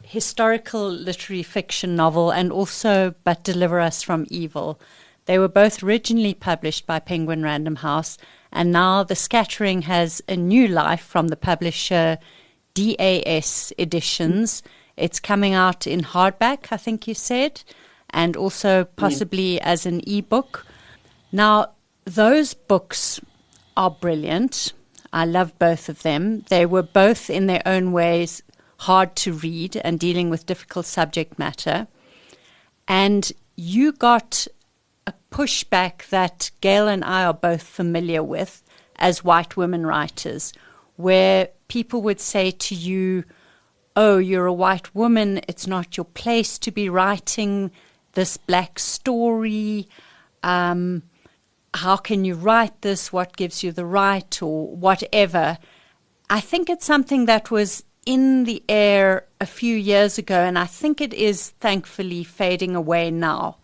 historical literary fiction novel, and also But Deliver Us from Evil. They were both originally published by Penguin Random House, and now The Scattering has a new life from the publisher DAS Editions. It's coming out in hardback, I think you said, and also possibly as an ebook. Now, those books are brilliant. I love both of them. They were both in their own ways hard to read and dealing with difficult subject matter. And you got a pushback that Gail and I are both familiar with as white women writers, where people would say to you, oh, you're a white woman, it's not your place to be writing this black story. How can you write this? What gives you the right, or whatever? I think it's something that was in the air a few years ago, and I think it is thankfully fading away now.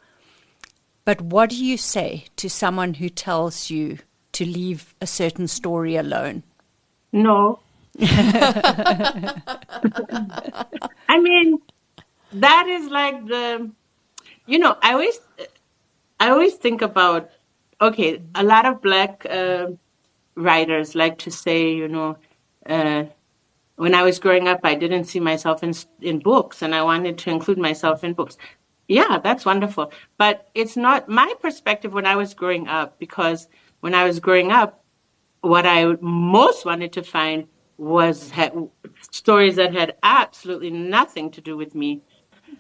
But what do you say to someone who tells you to leave a certain story alone? No. I mean, that is like I always think about, okay, a lot of black writers like to say, when I was growing up, I didn't see myself in books, and I wanted to include myself in books. Yeah, that's wonderful. But it's not my perspective when I was growing up, because when I was growing up, what I most wanted to find was stories that had absolutely nothing to do with me.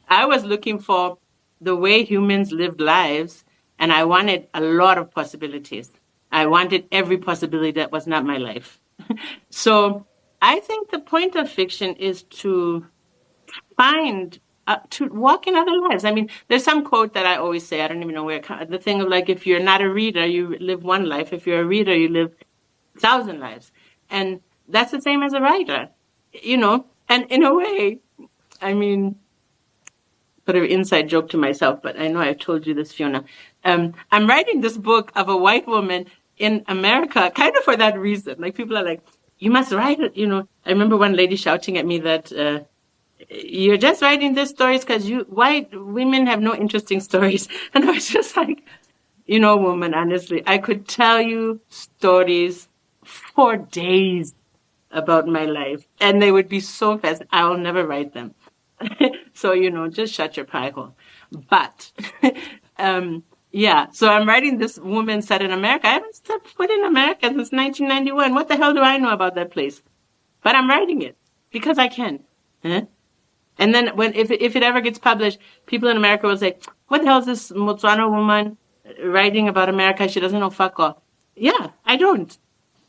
I was looking for the way humans lived lives, and I wanted a lot of possibilities. I wanted every possibility that was not my life. So I think the point of fiction is to find, to walk in other lives. I mean, there's some quote that I always say, I don't even know where, the thing of like, if you're not a reader, you live one life. If you're a reader, you live 1,000 lives. And that's the same as a writer, and in a way, I mean, sort of inside joke to myself, but I know I've told you this, Fiona. I'm writing this book of a white woman in America, kind of for that reason. Like, people are like, you must write it. I remember one lady shouting at me that you're just writing these stories because white women have no interesting stories. And I was just like, woman, honestly, I could tell you stories for days about my life, and they would be so fast. I'll never write them. So, just shut your pie hole. But, yeah, so I'm writing this woman set in America. I haven't stepped foot in America since 1991. What the hell do I know about that place? But I'm writing it because I can. Huh? And then if it ever gets published, people in America will say, what the hell is this Botswana woman writing about America? She doesn't know fuck all. Yeah, I don't.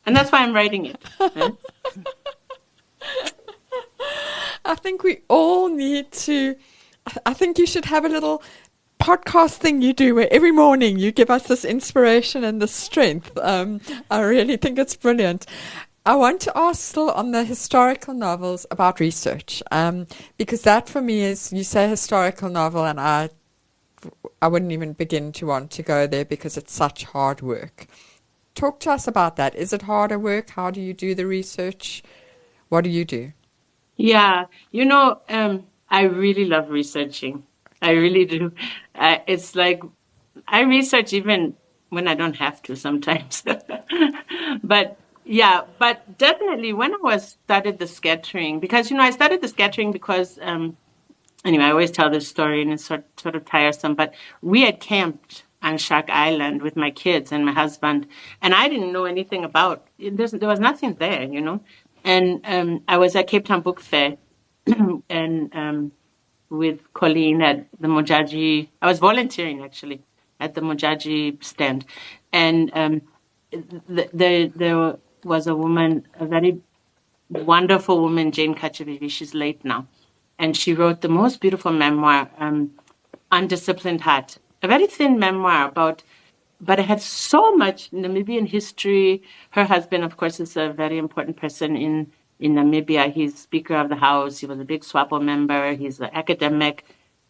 And that's why I'm writing it. Huh? I think we all need to, I think you should have a little podcast thing you do where every morning you give us this inspiration and this strength. I really think it's brilliant. I want to ask still on the historical novels about research, because that for me is, you say historical novel, and I wouldn't even begin to want to go there because it's such hard work. Talk to us about that. Is it harder work? How do you do the research? What do you do? Yeah, I really love researching. I really do. It's like I research even when I don't have to sometimes. But definitely when I started the scattering, because, I started the scattering because, anyway, I always tell this story and it's sort of tiresome, but we had camped on Shark Island with my kids and my husband, and I didn't know anything about it. There was nothing there, And I was at Cape Town Book Fair and with Colleen at the Mojaji. I was volunteering, actually, at the Mojaji stand. And there was a woman, a very wonderful woman, Jane Kachavivi. She's late now. And she wrote the most beautiful memoir, Undisciplined Heart. A very thin memoir but it had so much Namibian history. Her husband, of course, is a very important person in Namibia. He's Speaker of the House. He was a big SWAPO member. He's an academic.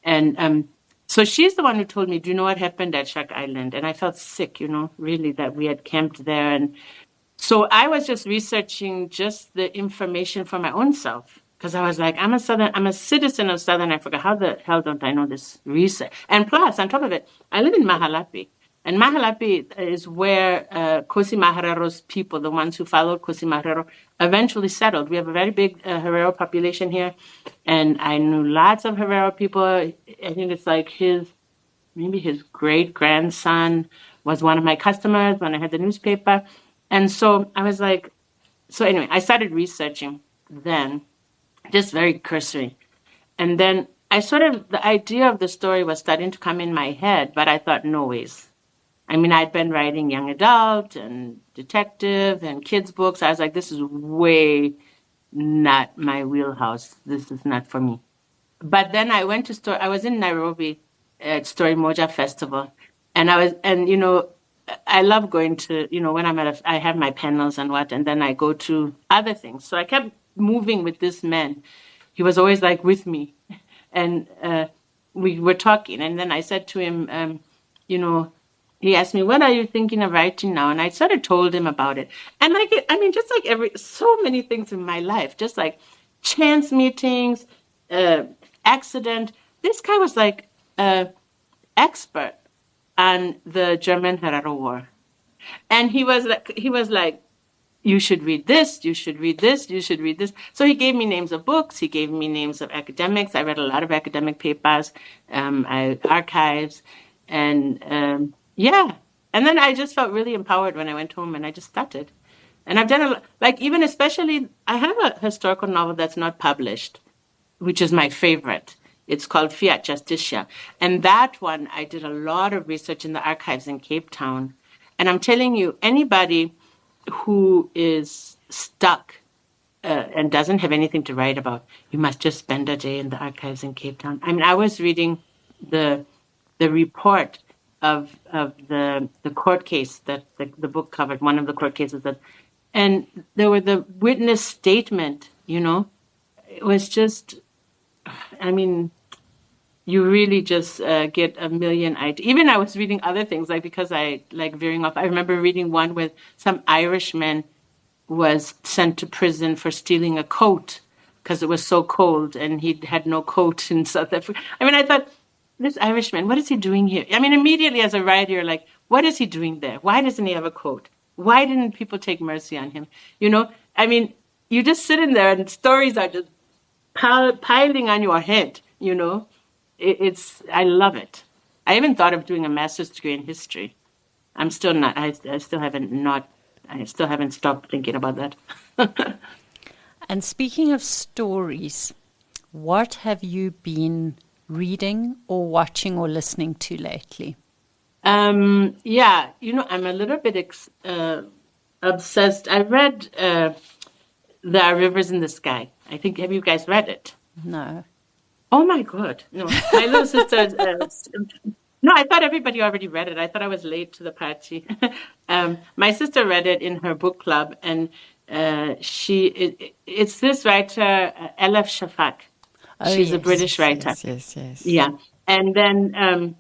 And so she's the one who told me, do you know what happened at Shark Island? And I felt sick, really, that we had camped there. And so I was just researching just the information for my own self. Because I was like, I'm a citizen of Southern Africa. How the hell don't I know this research? And plus, on top of it, I live in Mahalapi. And Mahalapi is where Kosi Maharero's people, the ones who followed Kosi Maharero, eventually settled. We have a very big Herero population here. And I knew lots of Herero people. I think it's like maybe his great-grandson was one of my customers when I had the newspaper. And so I was like, so anyway, I started researching then. Just very cursory. And then the idea of the story was starting to come in my head, but I thought, no ways. I mean, I'd been writing young adult and detective and kids' books. I was like, this is way not my wheelhouse. This is not for me. But then I was in Nairobi at Story Moja Festival. And I love going to, when I have my panels and then I go to other things. So I kept moving with this man. He was always like with me. And we were talking. And then I said to him, he asked me, what are you thinking of writing now? And I sort of told him about it. And just like so many things in my life, just like chance meetings, accident. This guy was like expert on the German Herero War. And he was like, you should read this, you should read this, you should read this. So he gave me names of books. He gave me names of academics. I read a lot of academic papers, archives. And And then I just felt really empowered when I went home and I just started. And I've done especially, I have a historical novel that's not published, which is my favorite. It's called Fiat Justitia. And that one, I did a lot of research in the archives in Cape Town. And I'm telling you, anybody who is stuck and doesn't have anything to write about, you must just spend a day in the archives in Cape Town. I mean, I was reading the report of the court case that the book covered, one of the court cases and there were the witness statement, it was just, I mean, you really just get a million ideas. Even I was reading other things, because I like veering off. I remember reading one with some Irishmen was sent to prison for stealing a coat because it was so cold and he had no coat in South Africa. I mean, I thought, this Irishman, what is he doing here? I mean, immediately as a writer, you're like, what is he doing there? Why doesn't he have a coat? Why didn't people take mercy on him? You know, I mean, you just sit in there and stories are just piling on your head, you know. I love it. I even thought of doing a master's degree in history. I'm still not. I still haven't stopped thinking about that. And speaking of stories, what have you been reading or watching or listening to lately? Yeah, you know, I'm a little bit obsessed. I read There Are Rivers in the Sky. Have you guys read it? No. Oh my God. No, my little sister, no, I thought everybody already read it. I thought I was late to the party. My sister read it in her book club, and it's this writer, Elif Shafak. Oh, She's yes, a British writer. Yes. Yeah. And then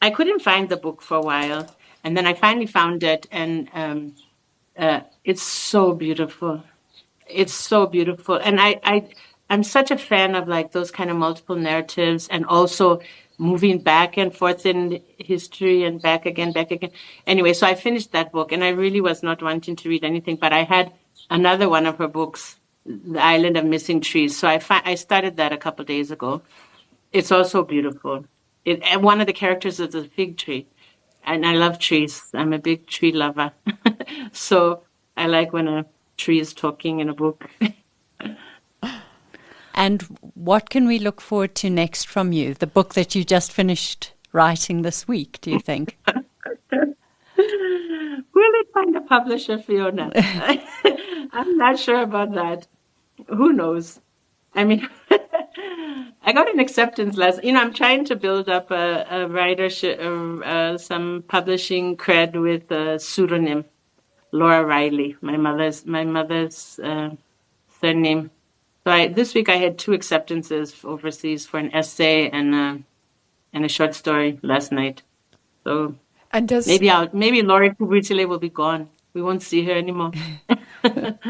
I couldn't find the book for a while. And then I finally found it. And it's so beautiful. It's so beautiful. And I'm such a fan of like those kind of multiple narratives and also moving back and forth in history and back again. Anyway, so I finished that book and I really was not wanting to read anything, but I had another one of her books, The Island of Missing Trees. So I started that a couple of days ago. It's also beautiful. And one of the characters is a fig tree. And I love trees. I'm a big tree lover. So I like when a tree is talking in a book. And what can we look forward to next from you? The book that you just finished writing this week, do you think? Will it find a publisher, Fiona? I'm not sure about that. Who knows? I mean, I got an acceptance last. You know, I'm trying to build up a writership, some publishing cred with a pseudonym, Laura Riley, my mother's surname. So this week I had 2 acceptances overseas for an essay and a short story last night. So maybe Lauri Kubuitsile will be gone. We won't see her anymore.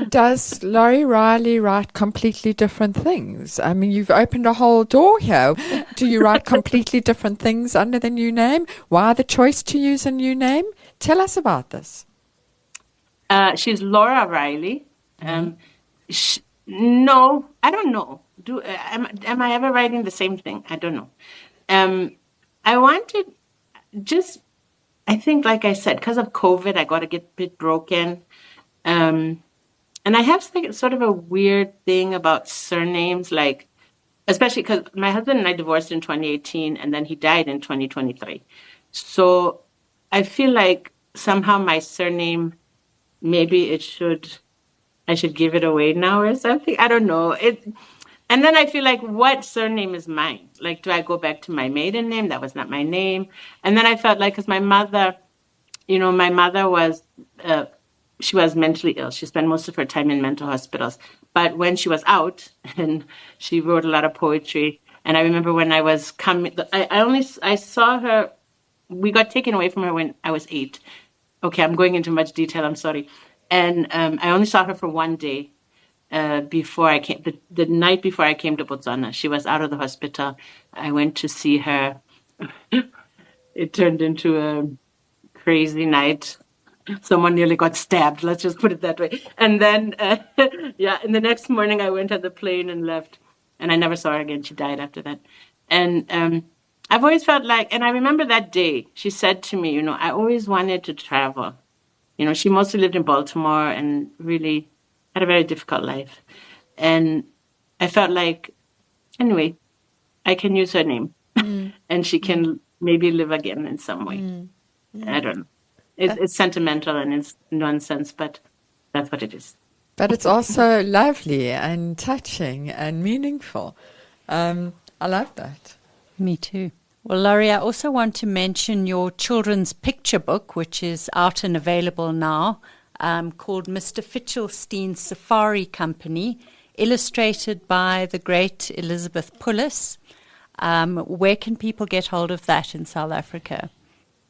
Does Lauri Riley write completely different things? I mean, you've opened a whole door here. Do you write completely different things under the new name? Why the choice to use a new name? Tell us about this. She's Laura Riley. No, I don't know. Am I ever writing the same thing? I don't know. I wanted I think, like I said, because of COVID, I got to get a bit broken. And I have sort of a weird thing about surnames, like, especially because my husband and I divorced in 2018, and then he died in 2023. So I feel like somehow my surname, maybe I should give it away now or something. I don't know. And then I feel like, what surname is mine? Like, do I go back to my maiden name? That was not my name. And then I felt like, because my mother was, she was mentally ill. She spent most of her time in mental hospitals. But when she was out, and she wrote a lot of poetry. And I remember when I was coming, I saw her, we got taken away from her when I was 8. Okay, I'm going into much detail, I'm sorry. And I only saw her for one day before I came, the night before I came to Botswana. She was out of the hospital. I went to see her. It turned into a crazy night. Someone nearly got stabbed, let's just put it that way. And then, and the next morning I went on the plane and left. And I never saw her again. She died after that. And I've always felt like, and I remember that day, she said to me, I always wanted to travel. She mostly lived in Baltimore and really had a very difficult life. And I felt like, anyway, I can use her name. And she can maybe live again in some way. I don't know. It's sentimental and it's nonsense, but that's what it is. But it's also lovely and touching and meaningful. I love that. Me too. Well, Lauri, I also want to mention your children's picture book, which is out and available now, called Mr. Fichelstein's Safari Company, illustrated by the great Elizabeth Pullis. Where can people get hold of that in South Africa?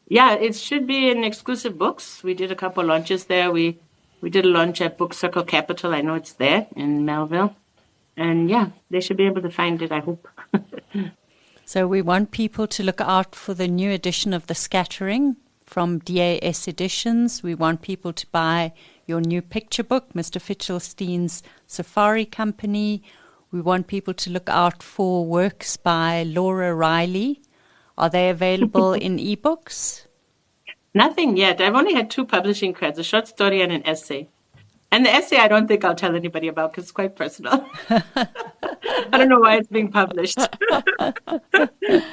Yeah, it should be in exclusive books. We did a couple launches there. We We did a launch at Book Circle Capital. I know it's there in Melville. And yeah, they should be able to find it, I hope. So we want people to look out for the new edition of The Scattering from DAS Editions. We want people to buy your new picture book, Mr. Fichtelstein's Safari Company. We want people to look out for works by Laura Riley. Are they available in ebooks? Nothing yet. I've only had 2 publishing credits, a short story and an essay. And the essay I don't think I'll tell anybody about because it's quite personal. I don't know why it's being published.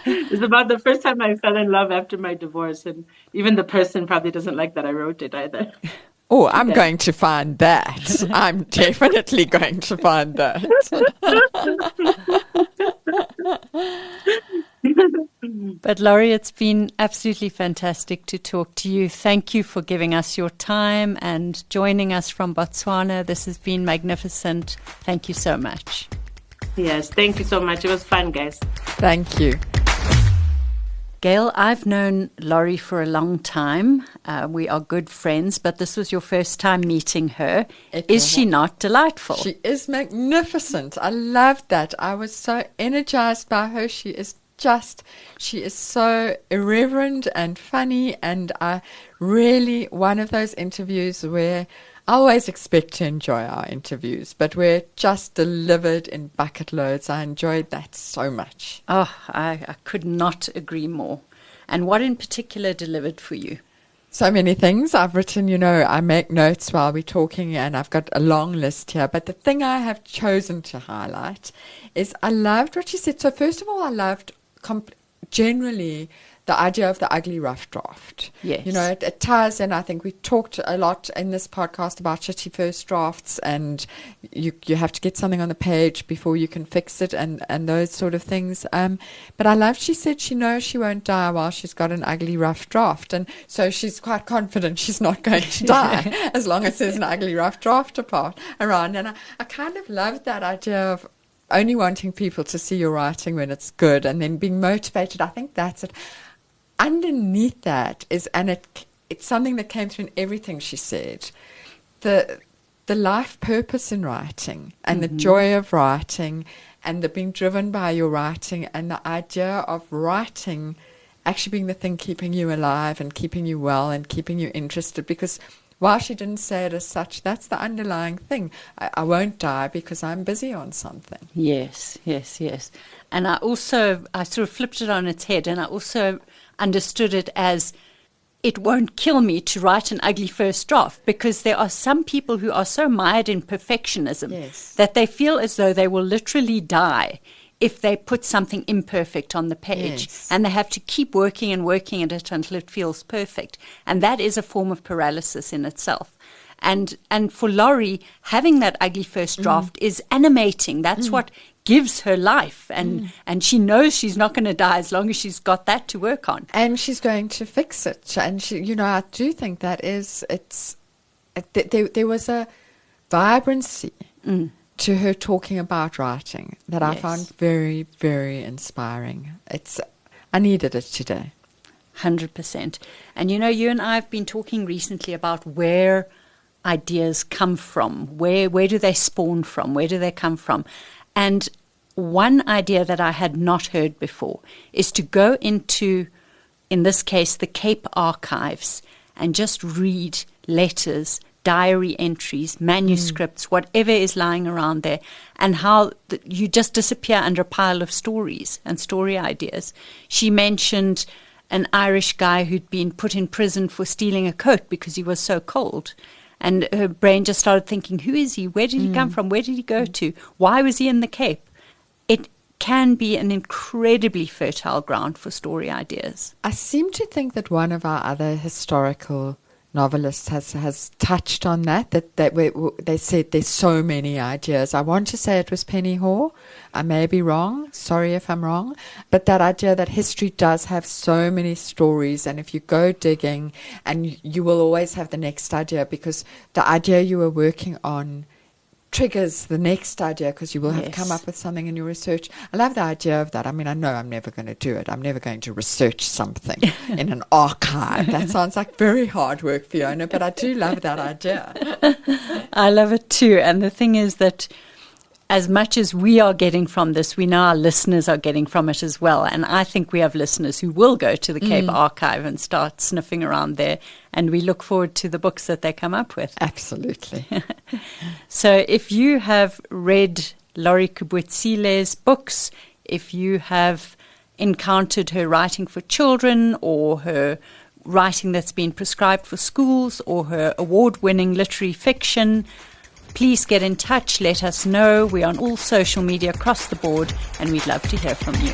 It's about the first time I fell in love after my divorce. And even the person probably doesn't like that I wrote it either. Oh, I'm going to find that. I'm definitely going to find that. But Lauri, it's been absolutely fantastic to talk to you. Thank you for giving us your time and joining us from Botswana. This has been magnificent. Thank you so much. Yes, thank you so much. It was fun, guys. Thank you. Gail, I've known Lauri for a long time. We are good friends, but this was your first time meeting her. Is she not delightful? She is magnificent. I loved that. I was so energized by her. She is so irreverent and funny, and really one of those interviews where I always expect to enjoy our interviews, but we're just delivered in bucket loads. I enjoyed that so much. Oh, I could not agree more. And what in particular delivered for you? So many things. I've written, I make notes while we're talking, and I've got a long list here. But the thing I have chosen to highlight is I loved what she said. So first of all, I loved generally the idea of the ugly rough draft. Yes. It ties in. I think we talked a lot in this podcast about shitty first drafts, and you have to get something on the page before you can fix it, and those sort of things. But I love, she said she knows she won't die while she's got an ugly rough draft, and so she's quite confident she's not going to die as long as there's an ugly rough draft around. And I kind of loved that idea of only wanting people to see your writing when it's good and then being motivated. I think that's it. Underneath that is, and it's something that came through in everything she said, the life purpose in writing and the joy of writing and the being driven by your writing and the idea of writing actually being the thing keeping you alive and keeping you well and keeping you interested. Because while she didn't say it as such, that's the underlying thing. I won't die because I'm busy on something. Yes. And I sort of flipped it on its head, and I also understood it as it won't kill me to write an ugly first draft, because there are some people who are so mired in perfectionism that they feel as though they will literally die if they put something imperfect on the page, and they have to keep working and working at it until it feels perfect. And that is a form of paralysis in itself. And for Lauri, having that ugly first draft is animating. That's what gives her life. And she knows she's not going to die as long as she's got that to work on. And she's going to fix it. And she, I do think that there was a vibrancy to her talking about writing that I found very, very inspiring. I needed it today. 100%. And you and I have been talking recently about where ideas come from. Where do they spawn from? Where do they come from? And one idea that I had not heard before is to go into, in this case, the Cape archives and just read letters, diary entries, manuscripts, whatever is lying around there, and how you just disappear under a pile of stories and story ideas. She mentioned an Irish guy who'd been put in prison for stealing a coat because he was so cold. And her brain just started thinking, who is he? Where did he come from? Where did he go to? Why was he in the Cape? It can be an incredibly fertile ground for story ideas. I seem to think that one of our other historical novelists has touched on that they said there's so many ideas. I want to say it was Penny Hoare. I may be wrong. Sorry if I'm wrong. But that idea that history does have so many stories, and if you go digging, and you will always have the next idea, because the idea you were working on triggers the next idea, because you will have come up with something in your research. I love the idea of that. I mean, I know I'm never going to do it. I'm never going to research something in an archive. That sounds like very hard work, Fiona, but I do love that idea. I love it too. And the thing is that as much as we are getting from this, we know our listeners are getting from it as well. And I think we have listeners who will go to the Cape Archive and start sniffing around there. And we look forward to the books that they come up with. Absolutely. So if you have read Lauri Kubuitsile's books, if you have encountered her writing for children, or her writing that's been prescribed for schools, or her award-winning literary fiction, please get in touch. Let us know. We're on all social media across the board, and we'd love to hear from you.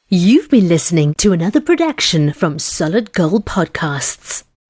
You've been listening to another production from Solid Gold Podcasts.